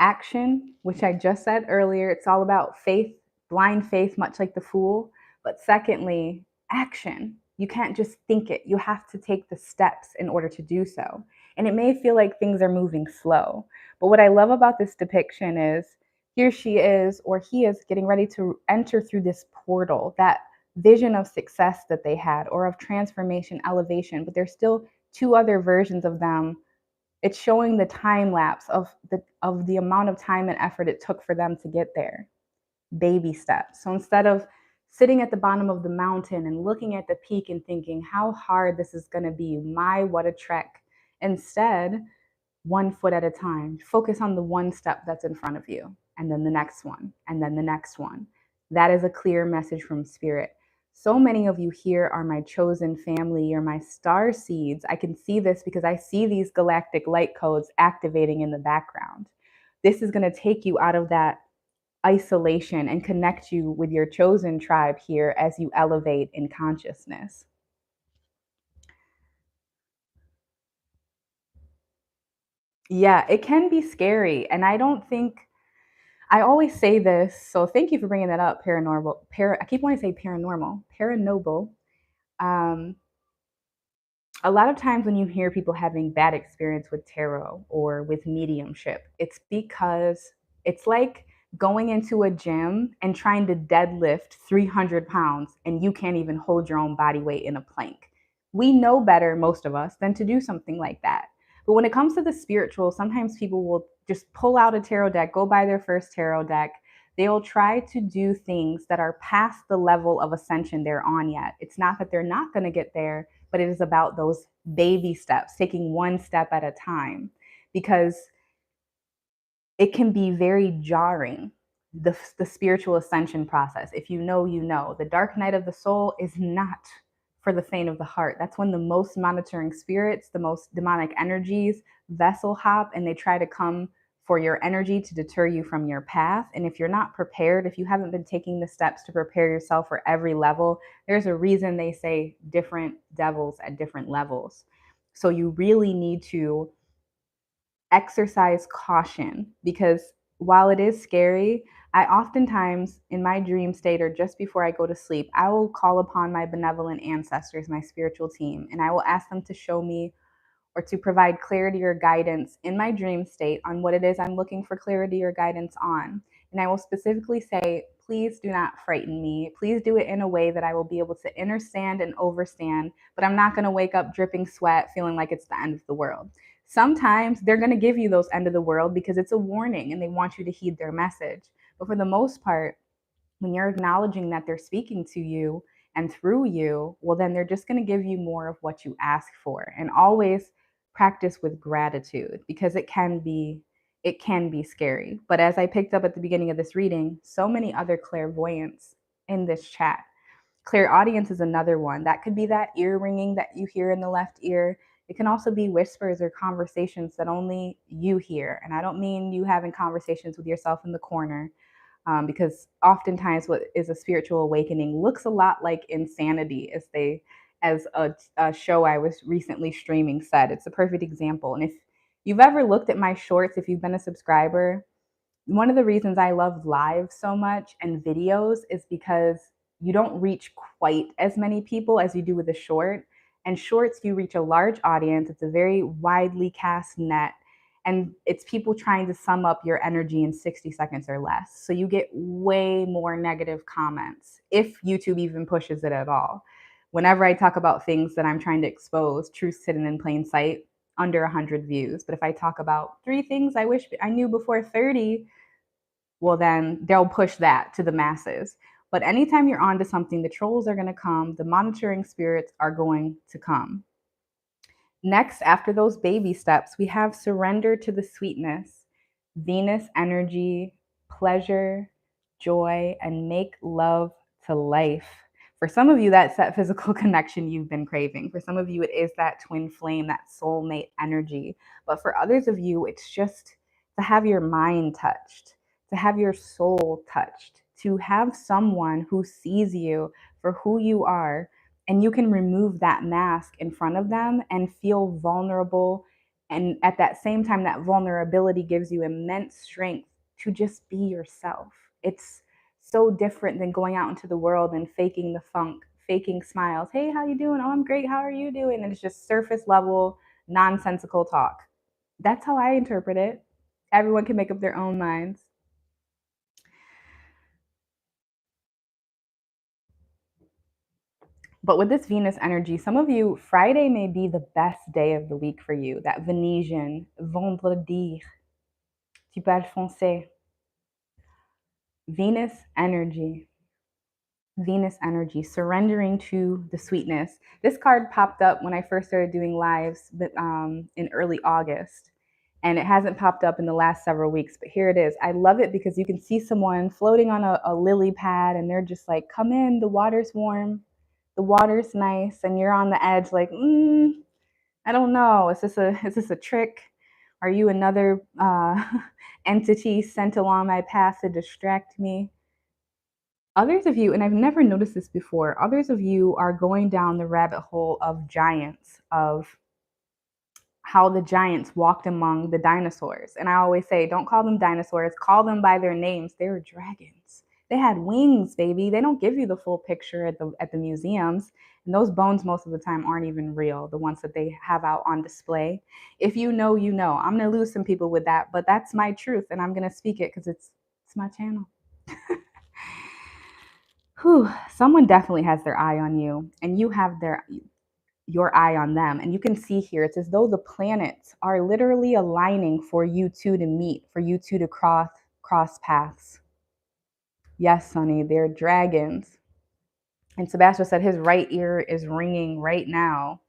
Action, which I just said earlier, it's all about faith, blind faith, much like the fool. But secondly, action. You can't just think it. You have to take the steps in order to do so. And it may feel like things are moving slow. But what I love about this depiction is here she is, or he is getting ready to enter through this portal, that vision of success that they had, or of transformation, elevation. But there's still 2 other versions of them. It's showing the time lapse of the amount of time and effort it took for them to get there. Baby steps. So instead of sitting at the bottom of the mountain and looking at the peak and thinking how hard this is going to be, what a trek. Instead, 1 foot at a time. Focus on the 1 step that's in front of you, and then the next one, and then the next one. That is a clear message from Spirit. So many of you here are my chosen family. You're my star seeds. I can see this because I see these galactic light codes activating in the background. This is going to take you out of that isolation and connect you with your chosen tribe here as you elevate in consciousness. Yeah, it can be scary. And I don't think, I always say this. So thank you for bringing that up, paranormal. I keep wanting to say paranormal, paranoble. Um, a lot of times when you hear people having bad experience with tarot or with mediumship, it's because it's like going into a gym and trying to deadlift 300 pounds and you can't even hold your own body weight in a plank. We know better, most of us, than to do something like that. But when it comes to the spiritual, sometimes people will just pull out a tarot deck, go buy their first tarot deck. They'll try to do things that are past the level of ascension they're on yet. It's not that they're not going to get there, but it is about those baby steps, taking one step at a time, because it can be very jarring, the spiritual ascension process. If you know, you know. The dark night of the soul is not for the faint of the heart. That's when the most monitoring spirits, the most demonic energies vessel hop, and they try to come for your energy to deter you from your path. And if you're not prepared, if you haven't been taking the steps to prepare yourself for every level, there's a reason they say different devils at different levels. So you really need to exercise caution, because while it is scary, I oftentimes in my dream state or just before I go to sleep, I will call upon my benevolent ancestors, my spiritual team, and I will ask them to show me or to provide clarity or guidance in my dream state on what it is I'm looking for clarity or guidance on. And I will specifically say, please do not frighten me. Please do it in a way that I will be able to understand and overstand, but I'm not going to wake up dripping sweat feeling like it's the end of the world. Sometimes they're going to give you those end of the world because it's a warning and they want you to heed their message. But for the most part, when you're acknowledging that they're speaking to you and through you, well, then they're just going to give you more of what you ask for. And always practice with gratitude, because it can be scary. But as I picked up at the beginning of this reading, so many other clairvoyants in this chat. Clairaudience is another one. That could be that ear ringing that you hear in the left ear. It can also be whispers or conversations that only you hear. And I don't mean you having conversations with yourself in the corner, because oftentimes what is a spiritual awakening looks a lot like insanity, as a show I was recently streaming said. It's a perfect example. And if you've ever looked at my shorts, if you've been a subscriber, one of the reasons I love live so much and videos is because you don't reach quite as many people as you do with a short. And shorts, you reach a large audience. It's a very widely cast net. And it's people trying to sum up your energy in 60 seconds or less. So you get way more negative comments, if YouTube even pushes it at all. Whenever I talk about things that I'm trying to expose, truth hidden in plain sight, under 100 views. But if I talk about 3 things I wish I knew before 30, well, then they'll push that to the masses. But anytime you're onto something, the trolls are going to come, the monitoring spirits are going to come. Next, after those baby steps, we have surrender to the sweetness, Venus energy, pleasure, joy, and make love to life. For some of you, that's that physical connection you've been craving. For some of you, it is that twin flame, that soulmate energy. But for others of you, it's just to have your mind touched, to have your soul touched, to have someone who sees you for who you are, and you can remove that mask in front of them and feel vulnerable. And at that same time, that vulnerability gives you immense strength to just be yourself. It's so different than going out into the world and faking the funk, faking smiles. Hey, how you doing? Oh, I'm great. How are you doing? And it's just surface level, nonsensical talk. That's how I interpret it. Everyone can make up their own minds. But with this Venus energy, some of you, Friday may be the best day of the week for you. That Venetian, vendredi, tu parles français. Venus energy. Venus energy, surrendering to the sweetness. This card popped up when I first started doing lives in early August. And it hasn't popped up in the last several weeks, but here it is. I love it because you can see someone floating on a lily pad and they're just like, come in, the water's warm. the water's nice and you're on the edge like, I don't know, is this a trick? Are you another entity sent along my path to distract me? Others of you, and I've never noticed this before, others of you are going down the rabbit hole of giants, of how the giants walked among the dinosaurs. And I always say, don't call them dinosaurs, call them by their names. They were dragons. They had wings, baby. They don't give you the full picture at the museums. And those bones most of the time aren't even real, the ones that they have out on display. If you know, you know. I'm gonna lose some people with that, but that's my truth, and I'm gonna speak it because it's my channel. Whew, someone definitely has their eye on you, and you have your eye on them. And you can see here, it's as though the planets are literally aligning for you two to meet, for you two to cross paths. Yes, honey, they're dragons. And Sebastian said his right ear is ringing right now.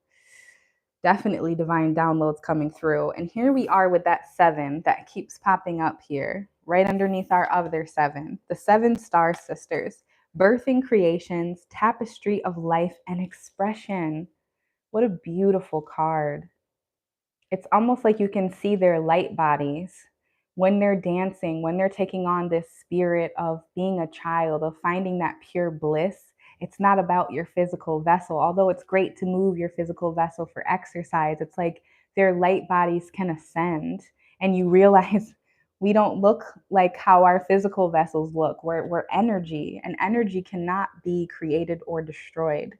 Definitely divine downloads coming through. And here we are with that 7 that keeps popping up here, right underneath our other 7. The 7 star sisters, birthing creations, tapestry of life and expression. What a beautiful card. It's almost like you can see their light bodies when they're dancing, when they're taking on this spirit of being a child, of finding that pure bliss. It's not about your physical vessel, although it's great to move your physical vessel for exercise. It's like their light bodies can ascend, and you realize we don't look like how our physical vessels look. We're energy, and energy cannot be created or destroyed,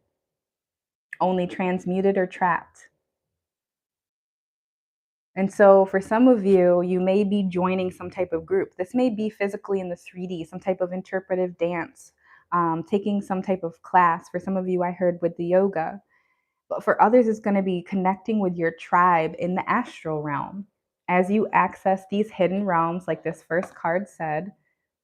only transmuted or trapped. And so for some of you, you may be joining some type of group. This may be physically in the 3D, some type of interpretive dance, taking some type of class. For some of you, I heard with the yoga. But for others, it's going to be connecting with your tribe in the astral realm. As you access these hidden realms, like this first card said,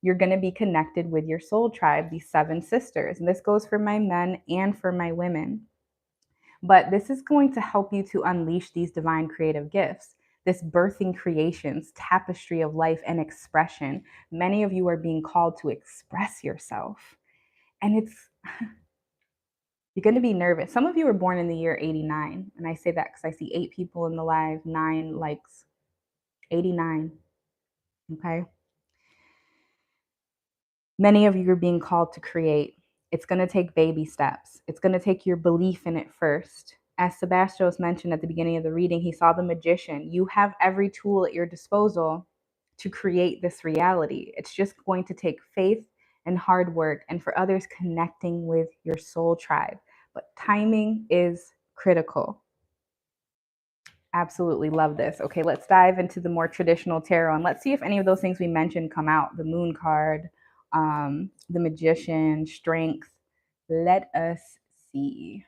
you're going to be connected with your soul tribe, these 7 sisters. And this goes for my men and for my women. But this is going to help you to unleash these divine creative gifts, this birthing creations, tapestry of life and expression. Many of you are being called to express yourself. And you're going to be nervous. Some of you were born in the year 89. And I say that because I see 8 people in the live, 9 likes, 89. Okay. Many of you are being called to create. It's going to take baby steps. It's going to take your belief in it first. As Sebastios mentioned at the beginning of the reading, he saw the magician. You have every tool at your disposal to create this reality. It's just going to take faith and hard work, and for others, connecting with your soul tribe. But timing is critical. Absolutely love this. Okay, let's dive into the more traditional tarot, and let's see if any of those things we mentioned come out. The moon card, the magician, strength. Let us see.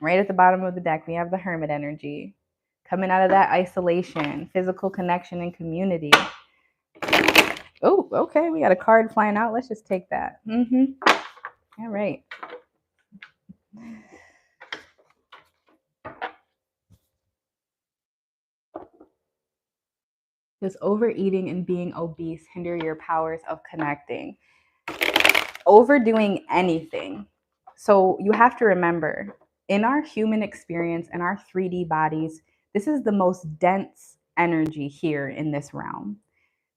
Right at the bottom of the deck, we have the hermit energy. Coming out of that isolation, physical connection and community. Oh, okay, we got a card flying out. Let's just take that. All right. Does overeating and being obese hinder your powers of connecting? Overdoing anything. So you have to remember, in our human experience, in our 3D bodies, this is the most dense energy here in this realm.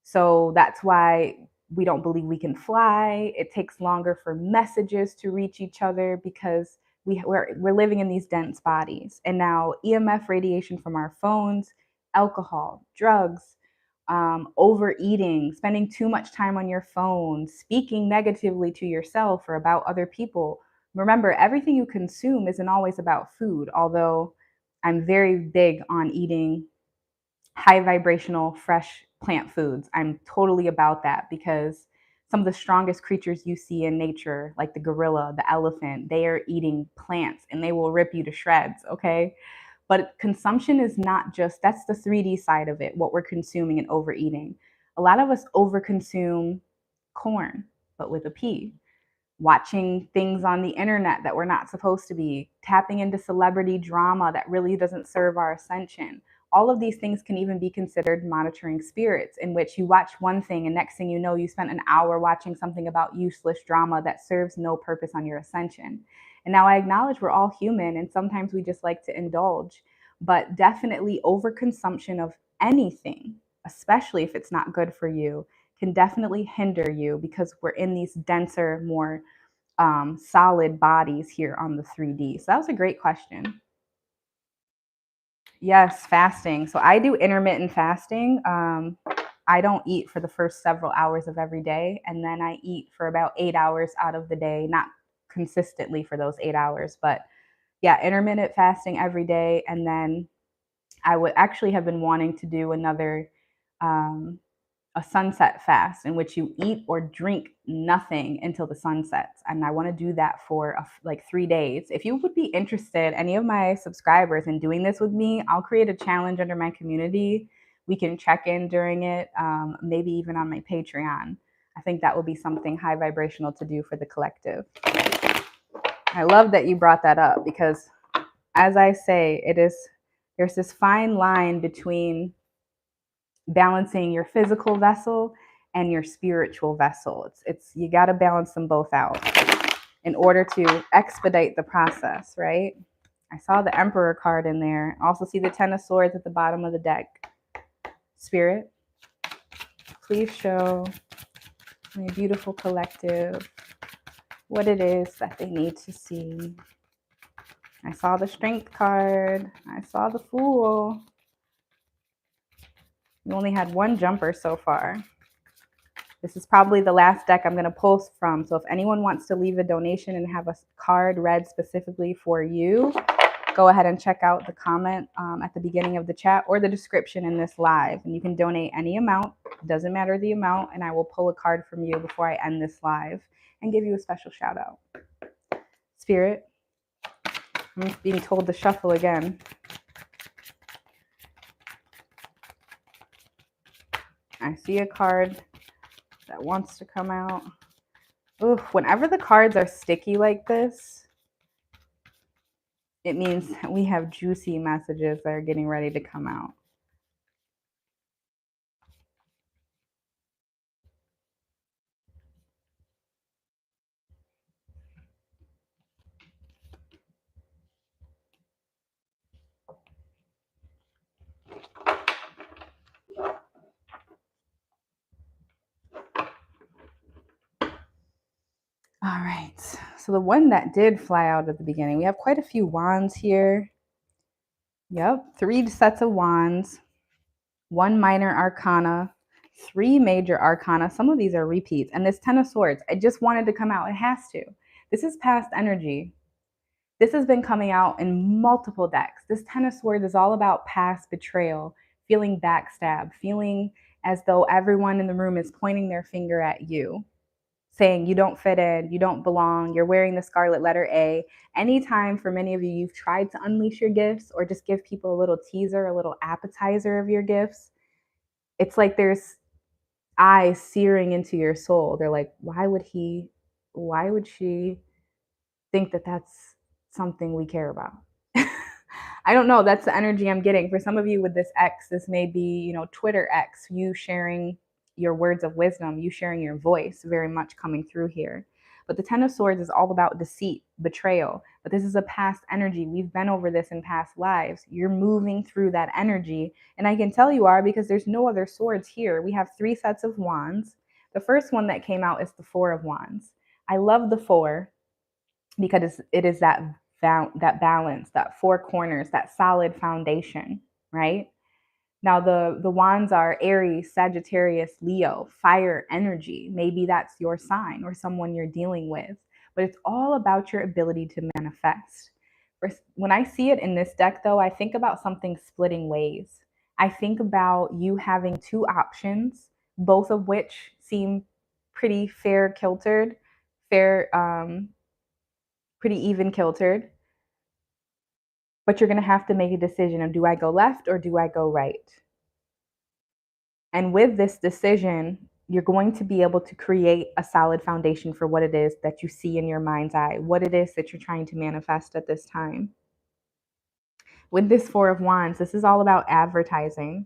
So that's why we don't believe we can fly. It takes longer for messages to reach each other because we're living in these dense bodies. And now EMF radiation from our phones, alcohol, drugs, overeating, spending too much time on your phone, speaking negatively to yourself or about other people. Remember, everything you consume isn't always about food, although I'm very big on eating high vibrational, fresh plant foods. I'm totally about that because some of the strongest creatures you see in nature, like the gorilla, the elephant, they are eating plants and they will rip you to shreds, okay? But consumption is not just, that's the 3D side of it, what we're consuming and overeating. A lot of us overconsume corn, but with a P. Watching things on the internet that we're not supposed to be, tapping into celebrity drama that really doesn't serve our ascension, all of these things can even be considered monitoring spirits, in which you watch one thing and next thing you know, you spent an hour watching something about useless drama that serves no purpose on your ascension. And now I acknowledge we're all human and sometimes we just like to indulge, but definitely overconsumption of anything, especially if it's not good for you, can definitely hinder you, because we're in these denser, more solid bodies here on the 3D. So that was a great question. Yes, fasting. So I do intermittent fasting. I don't eat for the first several hours of every day, and then I eat for about 8 hours out of the day, not consistently for those 8 hours, but yeah, intermittent fasting every day. And then I would actually have been wanting to do another um, a sunset fast, in which you eat or drink nothing until the sun sets. And I want to do that for like 3 days. If you would be interested, any of my subscribers, in doing this with me, I'll create a challenge under my community. We can check in during it, maybe even on my Patreon. I think that would be something high vibrational to do for the collective. I love that you brought that up, because as I say, there's this fine line between balancing your physical vessel and your spiritual vessel. It's you got to balance them both out in order to expedite the process, right? I saw the Emperor card in there. Also see the Ten of Swords at the bottom of the deck. Spirit, please show my beautiful collective what it is that they need to see. I saw the Strength card. I saw the Fool. We only had one jumper so far. This is probably the last deck I'm going to pull from. So if anyone wants to leave a donation and have a card read specifically for you, go ahead and check out the comment at the beginning of the chat or the description in this live. And you can donate any amount. It doesn't matter the amount. And I will pull a card from you before I end this live and give you a special shout out. Spirit, I'm being told to shuffle again. I see a card that wants to come out. Ooh, whenever the cards are sticky like this, it means that we have juicy messages that are getting ready to come out. All right, so the one that did fly out at the beginning, we have quite a few wands here. Yep, 3 sets of wands, 1 minor arcana, 3 major arcana. Some of these are repeats. And this Ten of Swords, I just wanted to come out. It has to. This is past energy. This has been coming out in multiple decks. This Ten of Swords is all about past betrayal, feeling backstabbed, feeling as though everyone in the room is pointing their finger at you, saying you don't fit in, you don't belong, you're wearing the scarlet letter A. Anytime for many of you, you've tried to unleash your gifts or just give people a little teaser, a little appetizer of your gifts, it's like there's eyes searing into your soul. They're like, why would she think that that's something we care about? I don't know. That's the energy I'm getting. For some of you with this X, this may be, Twitter X, you sharing your words of wisdom, you sharing your voice, very much coming through here. But the Ten of Swords is all about deceit, betrayal. But this is a past energy. We've been over this in past lives. You're moving through that energy. And I can tell you are, because there's no other swords here. We have 3 sets of wands. The first one that came out is the Four of Wands. I love the 4 because it is that balance, that 4 corners, that solid foundation, right? Now the wands are Aries, Sagittarius, Leo, fire energy. Maybe that's your sign or someone you're dealing with, but it's all about your ability to manifest. When I see it in this deck though, I think about something splitting ways. I think about you having 2 options, both of which seem pretty pretty even kiltered, but you're going to have to make a decision of, do I go left or do I go right? And with this decision, you're going to be able to create a solid foundation for what it is that you see in your mind's eye, what it is that you're trying to manifest at this time. With this Four of Wands, this is all about advertising,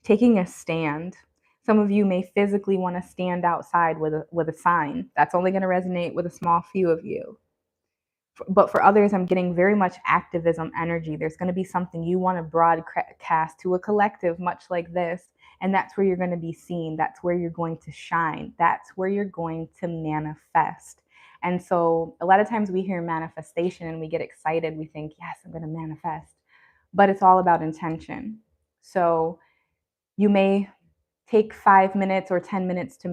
taking a stand. Some of you may physically want to stand outside with a sign. That's only going to resonate with a small few of you. But for others, I'm getting very much activism energy. There's going to be something you want to broadcast to a collective, much like this. And that's where you're going to be seen. That's where you're going to shine. That's where you're going to manifest. And so a lot of times we hear manifestation and we get excited. We think, yes, I'm going to manifest. But it's all about intention. So you may take 5 minutes or 10 minutes to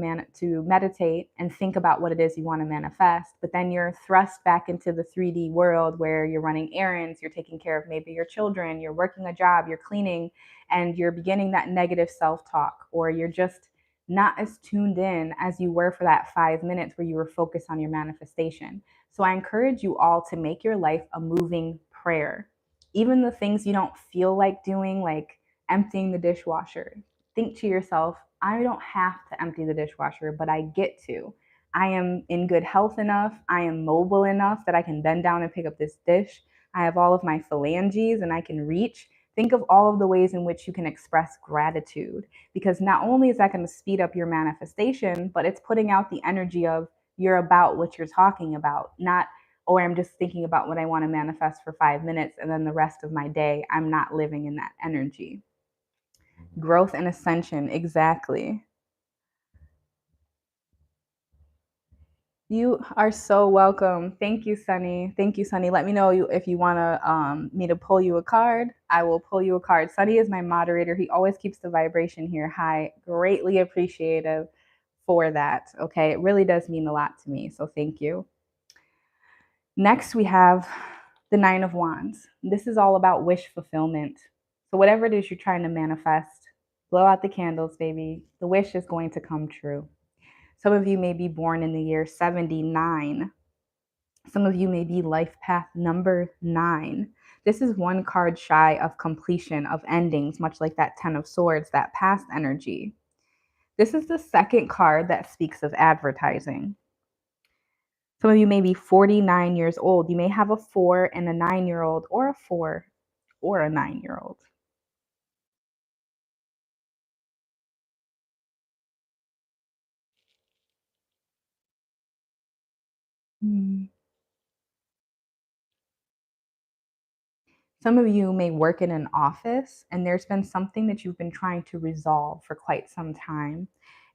meditate and think about what it is you want to manifest, but then you're thrust back into the 3D world where you're running errands, you're taking care of maybe your children, you're working a job, you're cleaning, and you're beginning that negative self-talk, or you're just not as tuned in as you were for that 5 minutes where you were focused on your manifestation. So I encourage you all to make your life a moving prayer. Even the things you don't feel like doing, like emptying the dishwasher, think to yourself, I don't have to empty the dishwasher, but I get to. I am in good health enough. I am mobile enough that I can bend down and pick up this dish. I have all of my phalanges and I can reach. Think of all of the ways in which you can express gratitude, because not only is that going to speed up your manifestation, but it's putting out the energy of you're about what you're talking about, not, or I'm just thinking about what I want to manifest for 5 minutes and then the rest of my day, I'm not living in that energy. Growth and ascension, exactly. You are so welcome. Thank you, Sunny. Thank you, Sunny. Let me know if you want to me to pull you a card. I will pull you a card. Sunny is my moderator. He always keeps the vibration here high. Greatly appreciative for that. Okay, it really does mean a lot to me. So thank you. Next, we have the Nine of Wands. This is all about wish fulfillment. So whatever it is you're trying to manifest, blow out the candles, baby. The wish is going to come true. Some of you may be born in the year 79. Some of you may be life path number 9. This is one card shy of completion, of endings, much like that 10 of Swords, that past energy. This is the second card that speaks of advertising. Some of you may be 49 years old. You may have a 4 and a 9-year-old, or a 4 or a 9-year-old. Some of you may work in an office and there's been something that you've been trying to resolve for quite some time.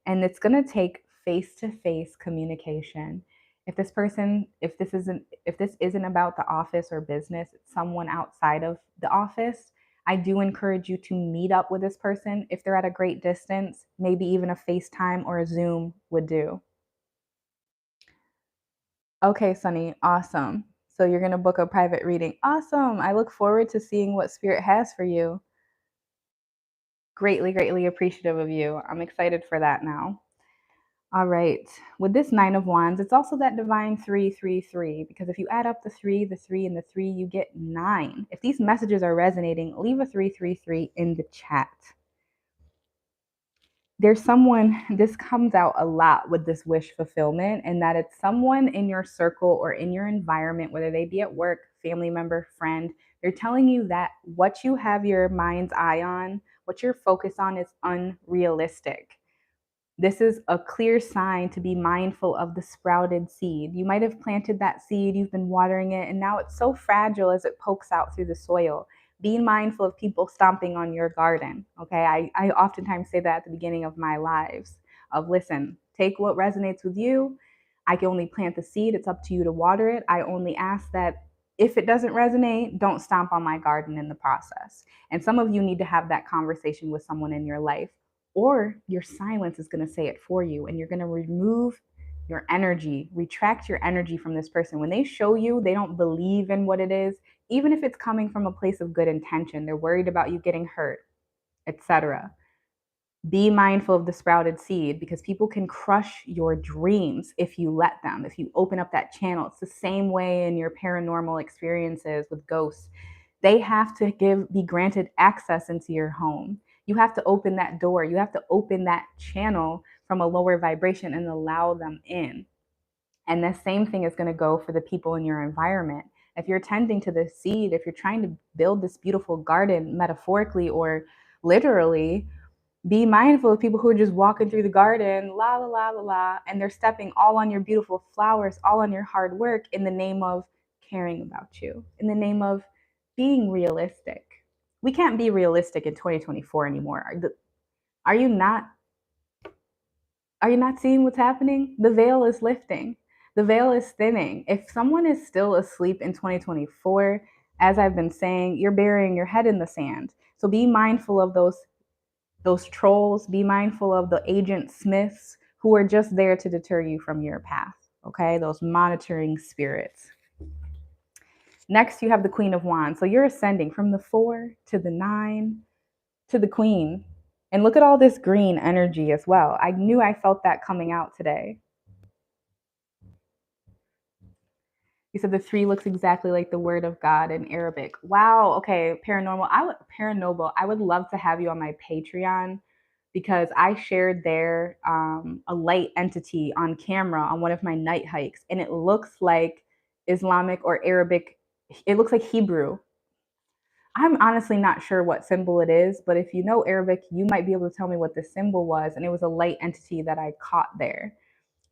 And it's going to take face-to-face communication. If this isn't about the office or business, it's someone outside of the office, I do encourage you to meet up with this person. If they're at a great distance, maybe even a FaceTime or a Zoom would do. Okay, Sunny, awesome. So you're going to book a private reading. Awesome. I look forward to seeing what Spirit has for you. Greatly, greatly appreciative of you. I'm excited for that now. All right. With this Nine of Wands, it's also that divine 333, because if you add up the 3, and the 3, you get 9. If these messages are resonating, leave a 333 in the chat. There's someone, this comes out a lot with this wish fulfillment, and that it's someone in your circle or in your environment, whether they be at work, family member, friend, they're telling you that what you have your mind's eye on, what you're focused on, is unrealistic. This is a clear sign to be mindful of the sprouted seed. You might have planted that seed, you've been watering it, and now it's so fragile as it pokes out through the soil. Be mindful of people stomping on your garden. Okay, I oftentimes say that at the beginning of my lives of, listen, take what resonates with you. I can only plant the seed. It's up to you to water it. I only ask that if it doesn't resonate, don't stomp on my garden in the process. And some of you need to have that conversation with someone in your life, or your silence is going to say it for you, and you're going to remove your energy, retract your energy from this person. When they show you they don't believe in what it is, even if it's coming from a place of good intention, they're worried about you getting hurt, etc. Be mindful of the sprouted seed, because people can crush your dreams if you let them, if you open up that channel. It's the same way in your paranormal experiences with ghosts. They have to be granted access into your home. You have to open that door. You have to open that channel from a lower vibration and allow them in. And the same thing is going to go for the people in your environment. if you're tending to this seed, if you're trying to build this beautiful garden metaphorically or literally, be mindful of people who are just walking through the garden, la la la la la, and they're stepping all on your beautiful flowers, all on your hard work in the name of caring about you, in the name of being realistic. We can't be realistic in 2024 anymore. Are you not are you not seeing what's happening? The veil is lifting. The veil is thinning. If someone is still asleep in 2024, as I've been saying, you're burying your head in the sand. So be mindful of those trolls. Be mindful of the agent Smiths who are just there to deter you from your path. Okay, those monitoring spirits. Next, you have the Queen of Wands. So you're ascending from the 4 to the 9 to the Queen. And look at all this green energy as well. I knew I felt that coming out today. You said the 3 looks exactly like the word of God in Arabic. Wow. Okay, Paranormal. I would love to have you on my Patreon because I shared there a light entity on camera on one of my night hikes, and it looks like Islamic or Arabic. It looks like Hebrew. I'm honestly not sure what symbol it is, but if you know Arabic, you might be able to tell me what the symbol was. And it was a light entity that I caught there.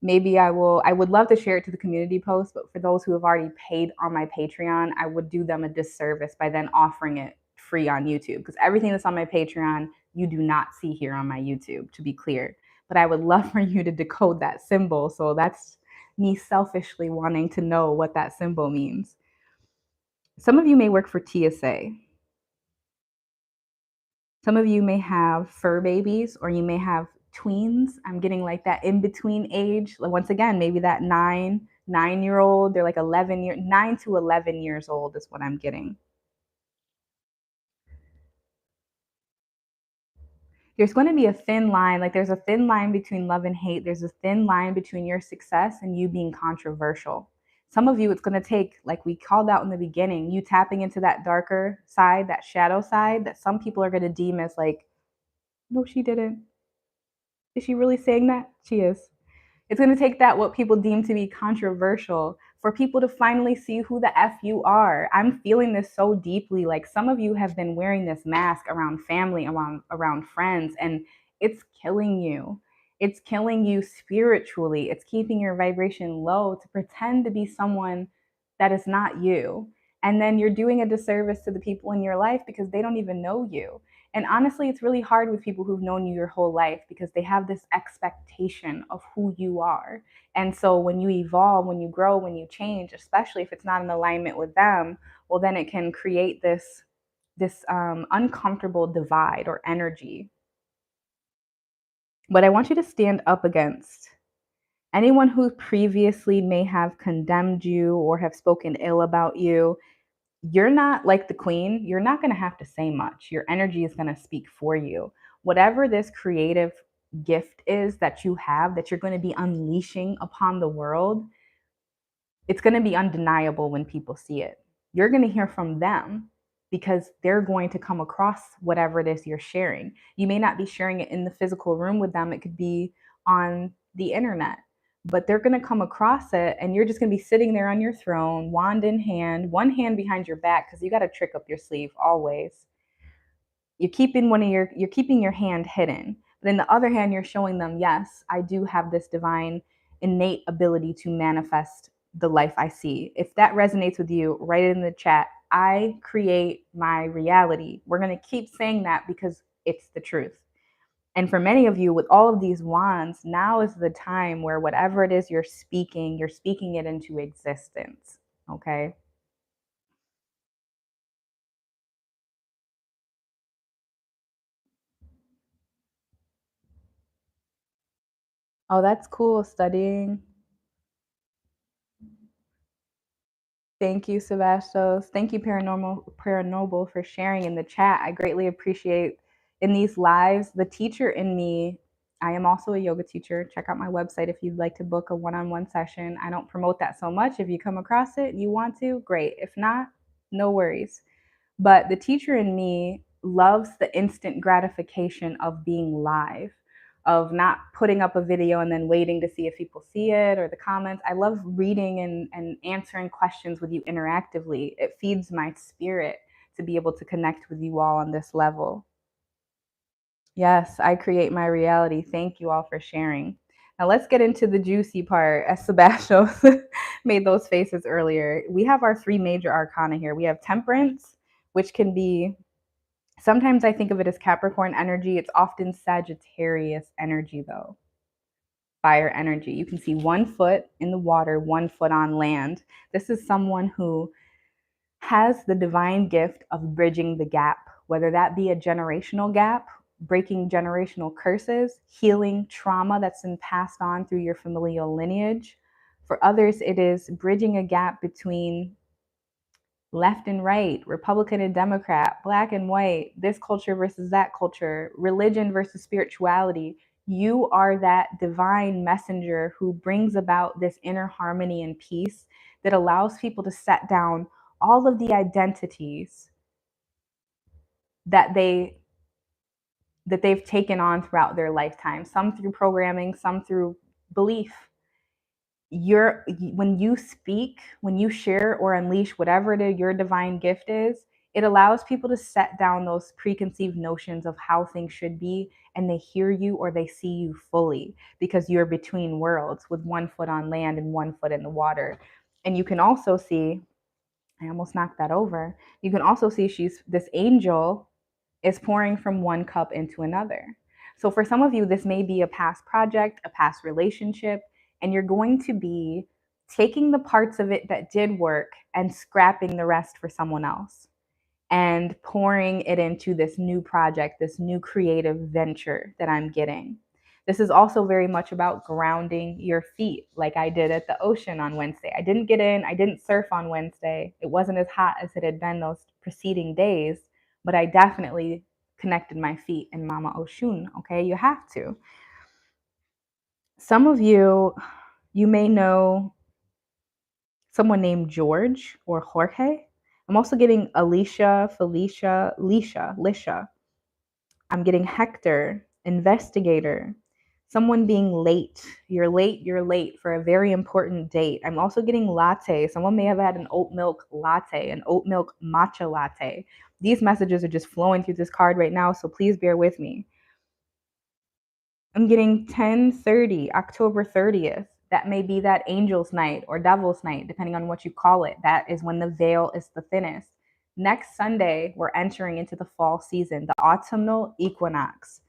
Maybe I would love to share it to the community post, but for those who have already paid on my Patreon, I would do them a disservice by then offering it free on YouTube, because everything that's on my Patreon, you do not see here on my YouTube, to be clear. But I would love for you to decode that symbol. So that's me selfishly wanting to know what that symbol means. Some of you may work for TSA. Some of you may have fur babies, or you may have tweens. I'm getting like that in between age. Once again, maybe that 9-year old. They're like 9 to 11 years old is what I'm getting. There's going to be a thin line. Like there's a thin line between love and hate. There's a thin line between your success and you being controversial. Some of you, it's going to take, like we called out in the beginning, you tapping into that darker side, that shadow side that some people are going to deem as like, no, she didn't. Is she really saying that? She is. It's going to take that, what people deem to be controversial, for people to finally see who the F you are. I'm feeling this so deeply. Like some of you have been wearing this mask around family, around friends, and it's killing you. It's killing you spiritually. It's keeping your vibration low to pretend to be someone that is not you. And then you're doing a disservice to the people in your life because they don't even know you. And honestly, it's really hard with people who've known you your whole life because they have this expectation of who you are. And so when you evolve, when you grow, when you change, especially if it's not in alignment with them, well, then it can create this uncomfortable divide or energy. But I want you to stand up against anyone who previously may have condemned you or have spoken ill about you. You're not like the queen. You're not going to have to say much. Your energy is going to speak for you. Whatever this creative gift is that you have, that you're going to be unleashing upon the world, it's going to be undeniable when people see it. You're going to hear from them because they're going to come across whatever it is you're sharing. You may not be sharing it in the physical room with them. It could be on the internet, but they're going to come across it, and you're just going to be sitting there on your throne, wand in hand, one hand behind your back, because you got a trick up your sleeve always. You're keeping your hand hidden, but in the other hand, you're showing them, yes, I do have this divine innate ability to manifest the life I see. If that resonates with you, write it in the chat. I create my reality. We're going to keep saying that because it's the truth. And for many of you, with all of these wands, now is the time where whatever it is you're speaking it into existence. Okay. Oh, that's cool. Studying. Thank you, Sebastos. Thank you, Paranormal, for sharing in the chat. I greatly appreciate in these lives. The teacher in me, I am also a yoga teacher. Check out my website if you'd like to book a one-on-one session. I don't promote that so much. If you come across it and you want to, great. If not, no worries. But the teacher in me loves the instant gratification of being live. of not putting up a video and then waiting to see if people see it or the comments. I love reading and answering questions with you interactively. It feeds my spirit to be able to connect with you all on this level. Yes, I create my reality. Thank you all for sharing. Now let's get into the juicy part. As Sebastian made those faces earlier, we have our three major arcana here. We have Temperance, which can be, sometimes I think of it as Capricorn energy. It's often Sagittarius energy, though. Fire energy. You can see 1 foot in the water, 1 foot on land. This is someone who has the divine gift of bridging the gap, whether that be a generational gap, breaking generational curses, healing trauma that's been passed on through your familial lineage. For others, it is bridging a gap between left and right, Republican and Democrat, black and white, this culture versus that culture, religion versus spirituality. You are that divine messenger who brings about this inner harmony and peace that allows people to set down all of the identities that they've taken on throughout their lifetime, some through programming, some through belief. When you speak, when you share or unleash whatever your divine gift is, it allows people to set down those preconceived notions of how things should be, and they hear you or they see you fully because you're between worlds with 1 foot on land and 1 foot in the water. And you can also see, I almost knocked that over. You can also see this angel is pouring from one cup into another. So for some of you, this may be a past project, a past relationship, and you're going to be taking the parts of it that did work and scrapping the rest for someone else and pouring it into this new project, this new creative venture that I'm getting. This is also very much about grounding your feet, like I did at the ocean on Wednesday. I didn't surf on Wednesday. It wasn't as hot as it had been those preceding days, but I definitely connected my feet in Mama Oshun. Okay, you have to. Some of you may know someone named George or Jorge. I'm also getting Alicia, Felicia, Lisha. I'm getting Hector, investigator, someone being late. You're late for a very important date. I'm also getting latte. Someone may have had an oat milk latte, an oat milk matcha latte. These messages are just flowing through this card right now, so please bear with me. I'm getting 10:30, October 30th. That may be that angel's night or devil's night, depending on what you call it. That is when the veil is the thinnest. Next Sunday, we're entering into the fall season, the autumnal equinox.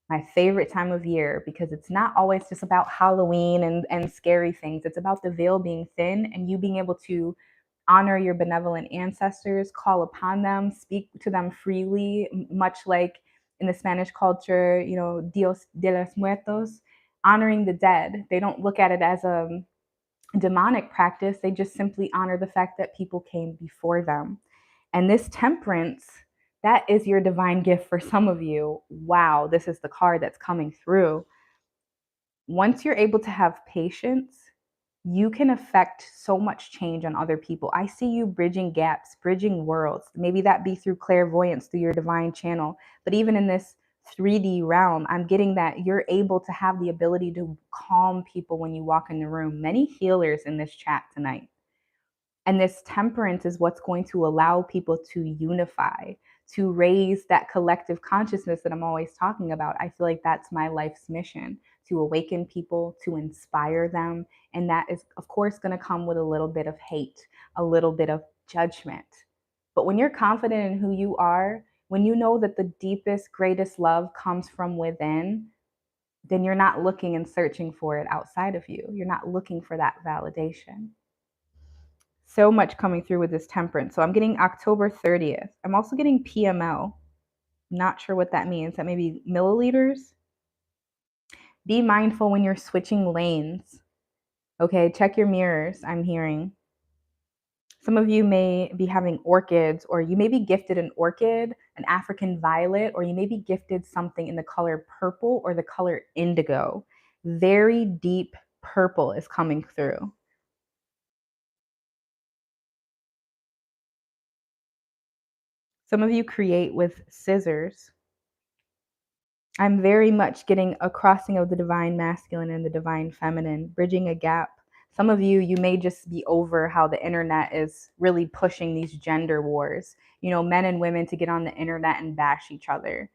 My favorite time of year, because it's not always just about Halloween and scary things. It's about the veil being thin and you being able to honor your benevolent ancestors, call upon them, speak to them freely, much like in the Spanish culture, Dios de los Muertos, honoring the dead. They don't look at it as a demonic practice. They just simply honor the fact that people came before them. And this temperance, that is your divine gift for some of you. Wow, this is the card that's coming through. Once you're able to have patience, you can affect so much change on other people. I see you bridging gaps, bridging worlds. Maybe that be through clairvoyance, through your divine channel. But even in this 3D realm, I'm getting that you're able to have the ability to calm people when you walk in the room. Many healers in this chat tonight. And this temperance is what's going to allow people to unify, to raise that collective consciousness that I'm always talking about. I feel like that's my life's mission, to awaken people, to inspire them. And that is, of course, going to come with a little bit of hate, a little bit of judgment. But when you're confident in who you are, when you know that the deepest, greatest love comes from within, then you're not looking and searching for it outside of you. You're not looking for that validation. So much coming through with this temperance. So I'm getting October 30th. I'm also getting PML. Not sure what that means. That may be milliliters. Be mindful when you're switching lanes. Okay, check your mirrors, I'm hearing. Some of you may be having orchids, or you may be gifted an orchid, an African violet, or you may be gifted something in the color purple or the color indigo. Very deep purple is coming through. Some of you create with scissors. I'm very much getting a crossing of the divine masculine and the divine feminine, bridging a gap. Some of you, you may just be over how the internet is really pushing these gender wars. You know, men and women to get on the internet and bash each other.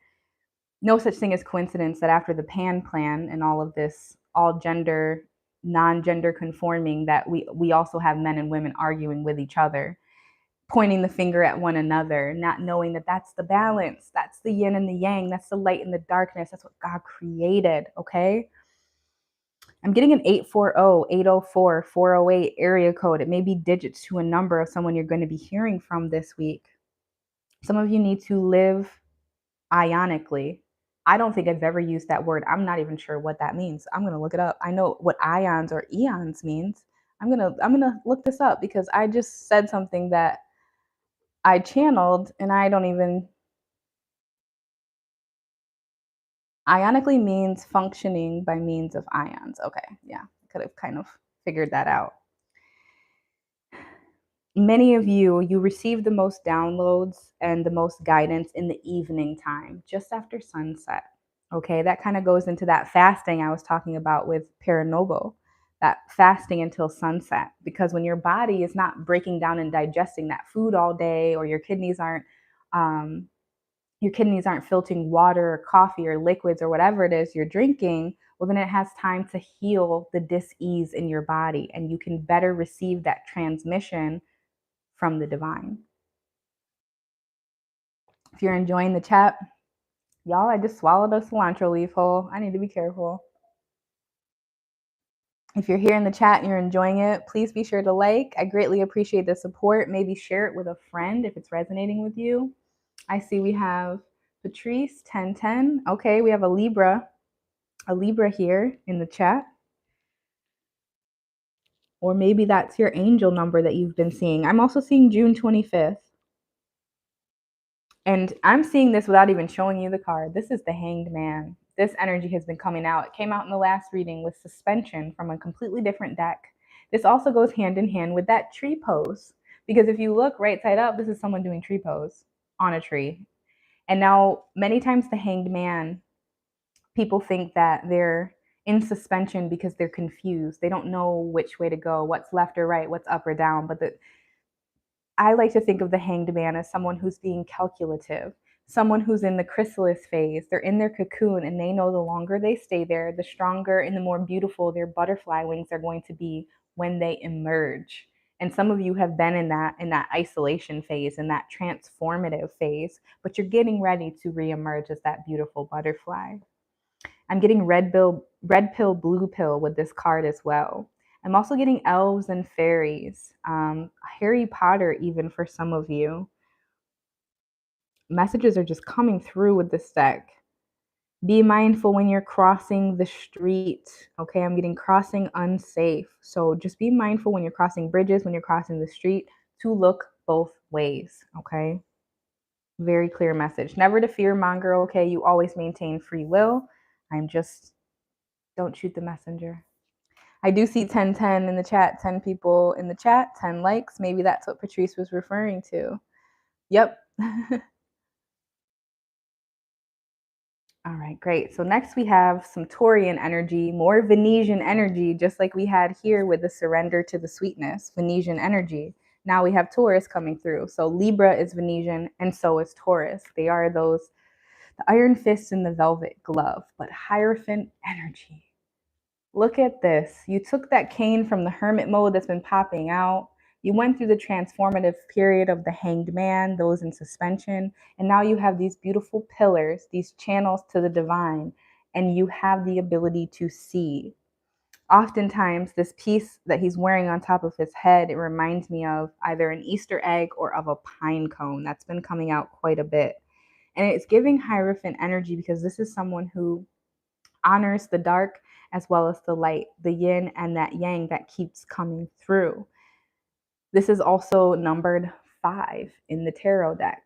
No such thing as coincidence that after the Pan Plan and all of this, all gender, non-gender conforming, that we also have men and women arguing with each other, pointing the finger at one another, not knowing that that's the balance, that's the yin and the yang, that's the light and the darkness, that's what God created, okay? I'm getting an 840, 804, 408 area code. It may be digits to a number of someone you're going to be hearing from this week. Some of you need to live ionically. I don't think I've ever used that word. I'm not even sure what that means. I'm going to look it up. I know what ions or eons means. I'm going to look this up because I just said something that I channeled and I don't even. Ionically means functioning by means of ions. Okay, yeah, could have kind of figured that out. Many of you, you receive the most downloads and the most guidance in the evening time, just after sunset. Okay, that kind of goes into that fasting I was talking about with Paranobo, that fasting until sunset. Because when your body is not breaking down and digesting that food all day, or um, your kidneys aren't filtering water or coffee or liquids or whatever it is you're drinking, well, then it has time to heal the dis-ease in your body, and you can better receive that transmission from the divine. If you're enjoying the chat, y'all, I just swallowed a cilantro leaf whole. I need to be careful. If you're here in the chat and you're enjoying it, please be sure to like. I greatly appreciate the support. Maybe share it with a friend if it's resonating with you. I see we have Patrice 1010. Okay, we have a Libra here in the chat. Or maybe that's your angel number that you've been seeing. I'm also seeing June 25th. And I'm seeing this without even showing you the card. This is the Hanged Man. This energy has been coming out. It came out in the last reading with Suspension from a completely different deck. This also goes hand in hand with that tree pose. Because if you look right side up, this is someone doing tree pose on a tree. And now, many times the Hanged Man, people think that they're in suspension because they're confused. They don't know which way to go, what's left or right, what's up or down. But I like to think of the Hanged Man as someone who's being calculative, someone who's in the chrysalis phase. They're in their cocoon and they know the longer they stay there, the stronger and the more beautiful their butterfly wings are going to be when they emerge. And some of you have been in that isolation phase, in that transformative phase, but you're getting ready to reemerge as that beautiful butterfly. I'm getting red pill, blue pill with this card as well. I'm also getting elves and fairies, Harry Potter, even for some of you. Messages are just coming through with this deck. Be mindful when you're crossing the street. Okay, I'm getting crossing unsafe. So just be mindful when you're crossing bridges, when you're crossing the street, to look both ways. Okay, very clear message. Never to fear monger. Okay, you always maintain free will. Don't shoot the messenger. I do see 1010 in the chat, 10 people in the chat, 10 likes. Maybe that's what Patrice was referring to. Yep. All right, great. So next we have some Taurian energy, more Venetian energy, just like we had here with the surrender to the sweetness, Venetian energy. Now we have Taurus coming through. So Libra is Venetian and so is Taurus. They are the iron fist and the velvet glove, but Hierophant energy. Look at this. You took that cane from the hermit mode that's been popping out. You went through the transformative period of the Hanged Man, those in suspension, and now you have these beautiful pillars, these channels to the divine, and you have the ability to see. Oftentimes, this piece that he's wearing on top of his head, it reminds me of either an Easter egg or of a pine cone. That's been coming out quite a bit. And it's giving Hierophant energy because this is someone who honors the dark as well as the light, the yin and that yang that keeps coming through. This is also numbered 5 in the tarot deck.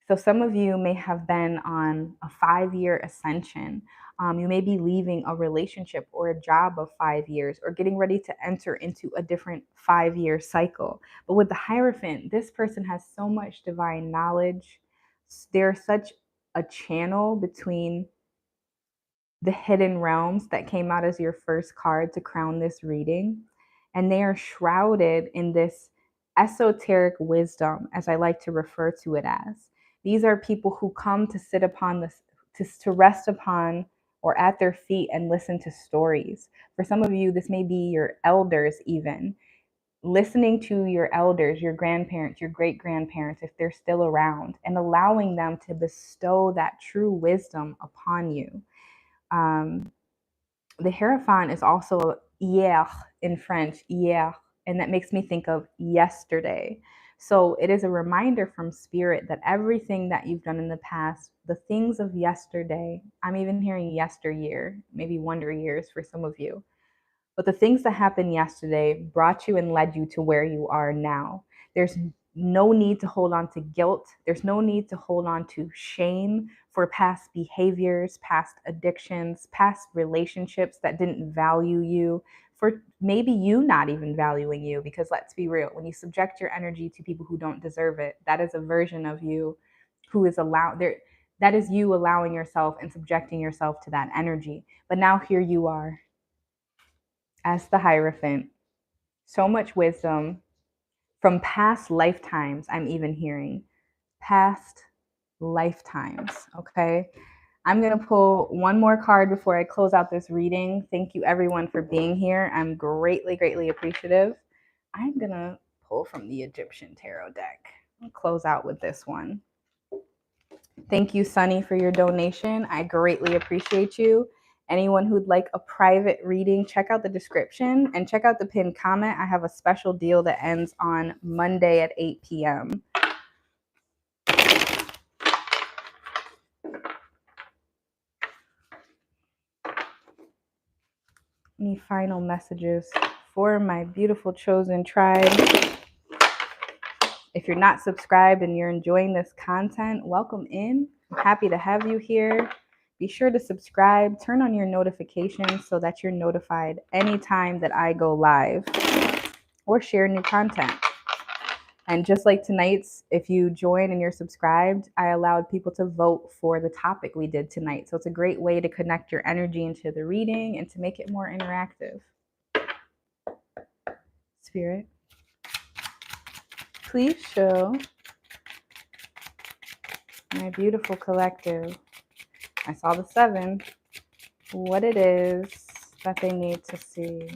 So some of you may have been on a 5-year ascension. You may be leaving a relationship or a job of 5 years or getting ready to enter into a different 5-year cycle. But with the Hierophant, this person has so much divine knowledge. They're such a channel between the hidden realms that came out as your first card to crown this reading. And they are shrouded in this esoteric wisdom, as I like to refer to it as. These are people who come to sit upon this, to rest upon or at their feet and listen to stories. For some of you, this may be your elders, even listening to your elders, your grandparents, your great grandparents, if they're still around, and allowing them to bestow that true wisdom upon you. The Hierophant is also hier in French, hier, and that makes me think of yesterday. So it is a reminder from Spirit that everything that you've done in the past, the things of yesterday, I'm even hearing yesteryear, maybe wonder years for some of you, but the things that happened yesterday brought you and led you to where you are now. There's no need to hold on to guilt. There's no need to hold on to shame for past behaviors, past addictions, past relationships that didn't value you, for maybe you not even valuing you. Because let's be real, when you subject your energy to people who don't deserve it, that is a version of you who is allowed there. That is you allowing yourself and subjecting yourself to that energy. But now here you are as the Hierophant. So much wisdom from past lifetimes, I'm even hearing. Past lifetimes, okay? I'm going to pull one more card before I close out this reading. Thank you, everyone, for being here. I'm greatly, greatly appreciative. I'm going to pull from the Egyptian Tarot deck. I'll close out with this one. Thank you, Sunny, for your donation. I greatly appreciate you. Anyone who'd like a private reading, check out the description and check out the pinned comment. I have a special deal that ends on Monday at 8 p.m. Any final messages for my beautiful chosen tribe? If you're not subscribed and you're enjoying this content, welcome in. I'm happy to have you here. Be sure to subscribe, turn on your notifications so that you're notified anytime that I go live or share new content. And just like tonight's, if you join and you're subscribed, I allowed people to vote for the topic we did tonight. So it's a great way to connect your energy into the reading and to make it more interactive. Spirit, please show my beautiful collective, I saw the 7, what it is that they need to see.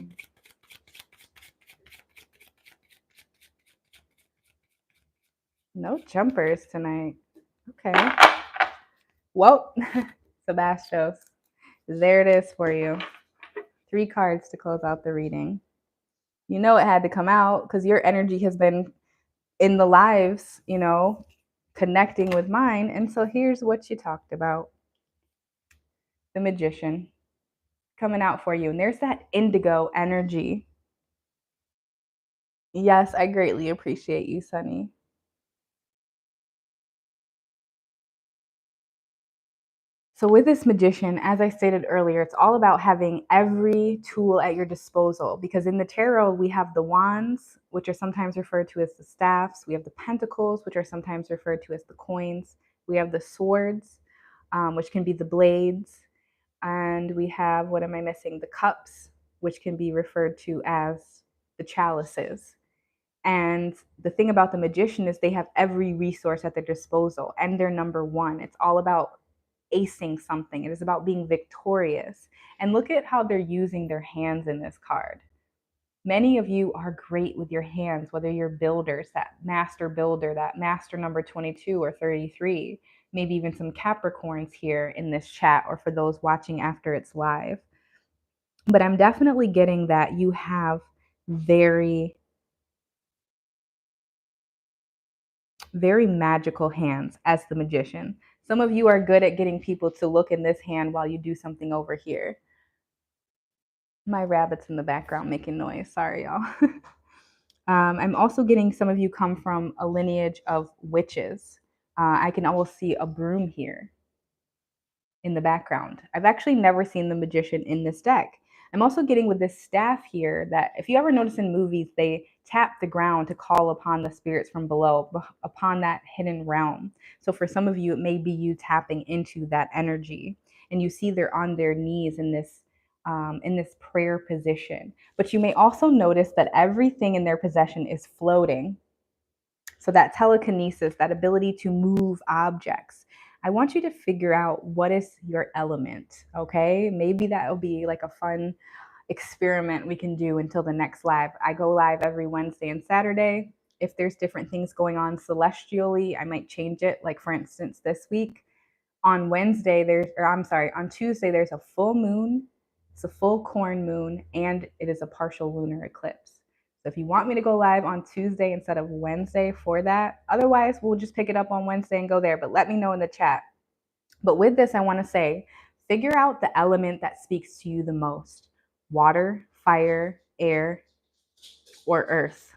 No jumpers tonight. Okay. Well, Sebastios, there it is for you. 3 cards to close out the reading. You know it had to come out because your energy has been in the lives, connecting with mine. And so here's what you talked about. The Magician coming out for you. And there's that indigo energy. Yes, I greatly appreciate you, Sunny. So with this Magician, as I stated earlier, it's all about having every tool at your disposal, because in the tarot, we have the wands, which are sometimes referred to as the staffs. We have the pentacles, which are sometimes referred to as the coins. We have the swords, which can be the blades. And we have, what am I missing? The cups, which can be referred to as the chalices. And the thing about the Magician is they have every resource at their disposal, and they're number 1. It's all about acing something. It is about being victorious. And look at how they're using their hands in this card. Many of you are great with your hands, whether you're builders, that master builder, that master number 22 or 33, maybe even some Capricorns here in this chat, or for those watching after it's live. But I'm definitely getting that you have very, very magical hands as the Magician. Some of you are good at getting people to look in this hand while you do something over here. My rabbit's in the background making noise. Sorry, y'all. I'm also getting some of you come from a lineage of witches. I can almost see a broom here in the background. I've actually never seen the Magician in this deck. I'm also getting with this staff here that if you ever notice in movies, they tap the ground to call upon the spirits from below, upon that hidden realm. So for some of you, it may be you tapping into that energy, and you see they're on their knees in this prayer position. But you may also notice that everything in their possession is floating. So that telekinesis, that ability to move objects. I want you to figure out what is your element, okay? Maybe that'll be like a fun experiment we can do until the next live. I go live every Wednesday and Saturday. If there's different things going on celestially, I might change it. Like for instance, this week on on Tuesday, there's a full moon, it's a full corn moon, and it is a partial lunar eclipse. So if you want me to go live on Tuesday instead of Wednesday for that, otherwise we'll just pick it up on Wednesday and go there, but let me know in the chat. But with this, I want to say, figure out the element that speaks to you the most: water, fire, air, or earth.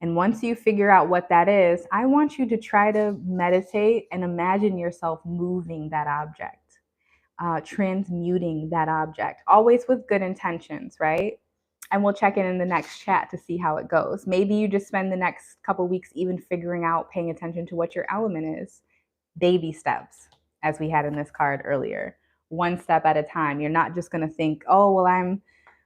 And once you figure out what that is, I want you to try to meditate and imagine yourself moving that object, transmuting that object, always with good intentions, right? And we'll check in the next chat to see how it goes. Maybe you just spend the next couple weeks even figuring out, paying attention to what your element is. Baby steps, as we had in this card earlier, one step at a time. You're not just going to think, oh, well, I'm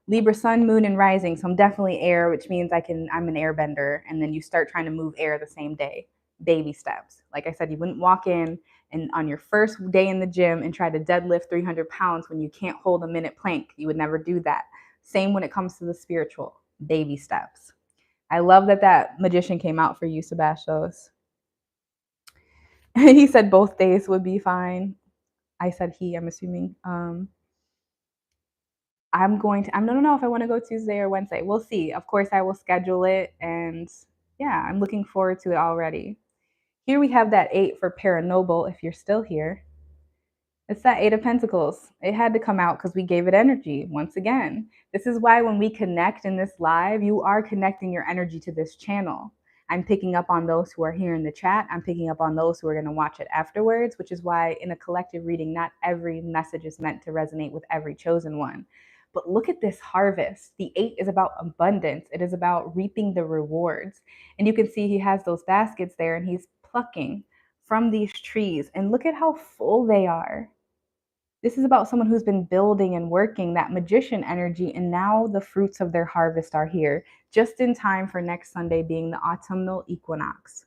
Libra, sun, moon, and rising, so I'm definitely air, which means I'm an airbender. And then you start trying to move air the same day. Baby steps. Like I said, you wouldn't walk in and on your first day in the gym and try to deadlift 300 pounds when you can't hold a minute plank. You would never do that. Same when it comes to the spiritual. Baby steps. I love that magician came out for you, Sebastios. He said both days would be fine. I said he, I'm assuming. I don't know if I want to go Tuesday or Wednesday. We'll see. Of course, I will schedule it. And yeah, I'm looking forward to it already. Here we have that 8 for Paranoble, if you're still here. It's that 8 of Pentacles. It had to come out because we gave it energy once again. This is why when we connect in this live, you are connecting your energy to this channel. I'm picking up on those who are here in the chat. I'm picking up on those who are going to watch it afterwards, which is why in a collective reading, not every message is meant to resonate with every chosen one. But look at this harvest. The 8 is about abundance. It is about reaping the rewards. And you can see he has those baskets there and he's plucking from these trees. And look at how full they are. This is about someone who's been building and working, that magician energy, and now the fruits of their harvest are here, just in time for next Sunday being the autumnal equinox.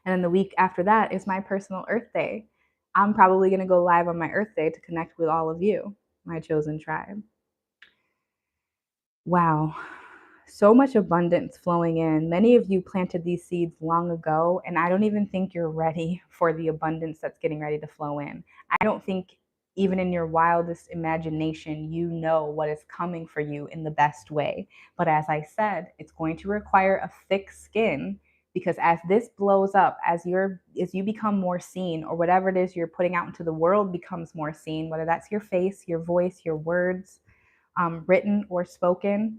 And then the week after that is my personal Earth Day. I'm probably going to go live on my Earth Day to connect with all of you, my chosen tribe. Wow. So much abundance flowing in. Many of you planted these seeds long ago, and I don't even think you're ready for the abundance that's getting ready to flow in. I don't think even in your wildest imagination, you know what is coming for you in the best way. But as I said, it's going to require a thick skin, because as this blows up, as you become more seen, or whatever it is you're putting out into the world becomes more seen, whether that's your face, your voice, your words, written or spoken,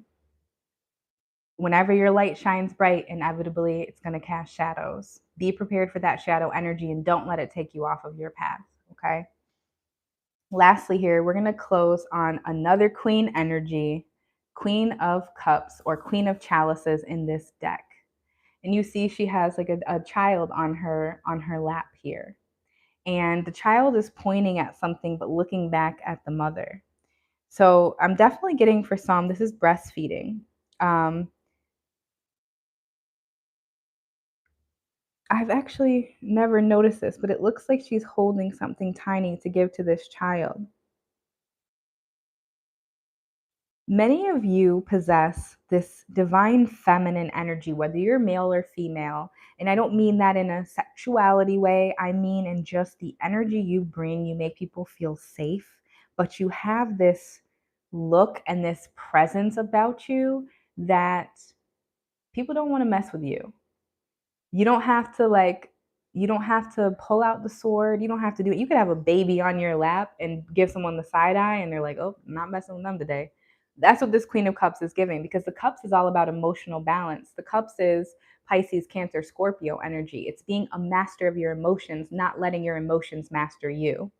whenever your light shines bright, inevitably it's going to cast shadows. Be prepared for that shadow energy and don't let it take you off of your path, okay? Lastly here, we're going to close on another queen energy, Queen of Cups or Queen of Chalices in this deck. And you see she has like a child on her lap here. And the child is pointing at something but looking back at the mother. So I'm definitely getting for some, this is breastfeeding. I've actually never noticed this, but it looks like she's holding something tiny to give to this child. Many of you possess this divine feminine energy, whether you're male or female. And I don't mean that in a sexuality way. I mean in just the energy you bring. You make people feel safe, but you have this look and this presence about you that people don't want to mess with you. You don't have to pull out the sword. You don't have to do it. You could have a baby on your lap and give someone the side eye and they're like, oh, I'm not messing with them today. That's what this Queen of Cups is giving, because the Cups is all about emotional balance. The Cups is Pisces, Cancer, Scorpio energy. It's being a master of your emotions, not letting your emotions master you.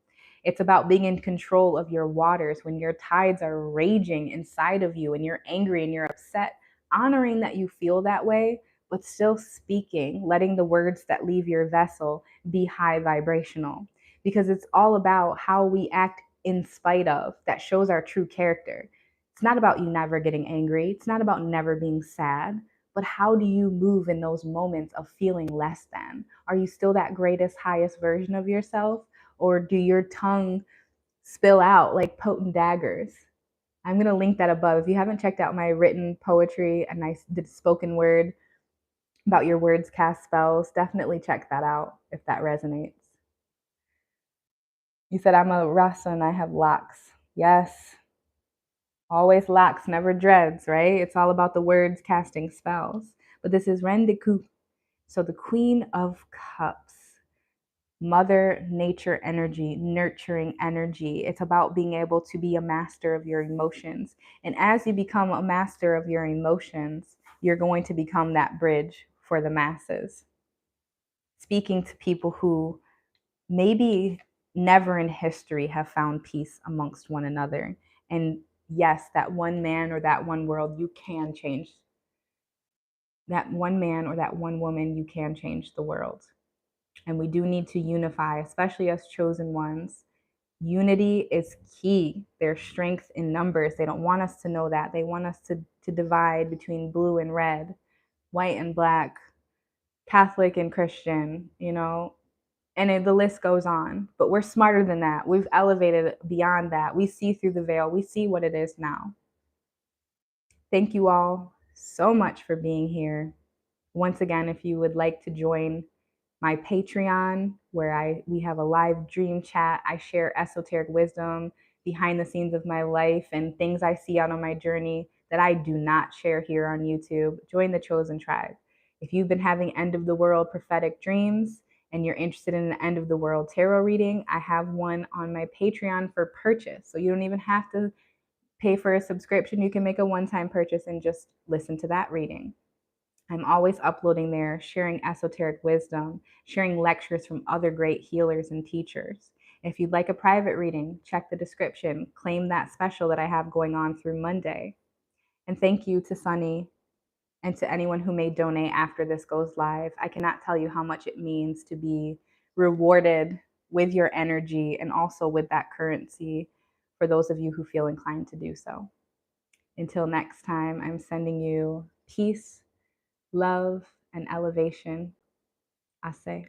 It's about being in control of your waters when your tides are raging inside of you and you're angry and you're upset, honoring that you feel that way, but still speaking, letting the words that leave your vessel be high vibrational. Because it's all about how we act in spite of that shows our true character. It's not about you never getting angry, it's not about never being sad, but how do you move in those moments of feeling less than? Are you still that greatest, highest version of yourself? Or do your tongue spill out like potent daggers? I'm going to link that above. If you haven't checked out my written poetry and I did spoken word about your words cast spells, definitely check that out if that resonates. You said I'm a Rasta and I have locks. Yes, always locks, never dreads, right? It's all about the words casting spells. But this is Rendiku. So the Queen of Cups, Mother Nature energy, nurturing energy. It's about being able to be a master of your emotions. And as you become a master of your emotions, you're going to become that bridge for the masses. Speaking to people who maybe never in history have found peace amongst one another. And yes, that one man or that one world, you can change. That one man or that one woman, you can change the world. And we do need to unify, especially as chosen ones. Unity is key. There's strength in numbers. They don't want us to know that. They want us to divide between blue and red, white and black, Catholic and Christian, and the list goes on. But we're smarter than that. We've elevated beyond that. We see through the veil. We see what it is now. Thank you all so much for being here. Once again, if you would like to join my Patreon, where we have a live dream chat. I share esoteric wisdom, behind the scenes of my life, and things I see out on my journey that I do not share here on YouTube. Join the chosen tribe. If you've been having end of the world prophetic dreams and you're interested in an end of the world tarot reading, I have one on my Patreon for purchase. So you don't even have to pay for a subscription. You can make a one-time purchase and just listen to that reading. I'm always uploading there, sharing esoteric wisdom, sharing lectures from other great healers and teachers. If you'd like a private reading, check the description. Claim that special that I have going on through Monday. And thank you to Sunny and to anyone who may donate after this goes live. I cannot tell you how much it means to be rewarded with your energy and also with that currency for those of you who feel inclined to do so. Until next time, I'm sending you peace, love, and elevation. I say.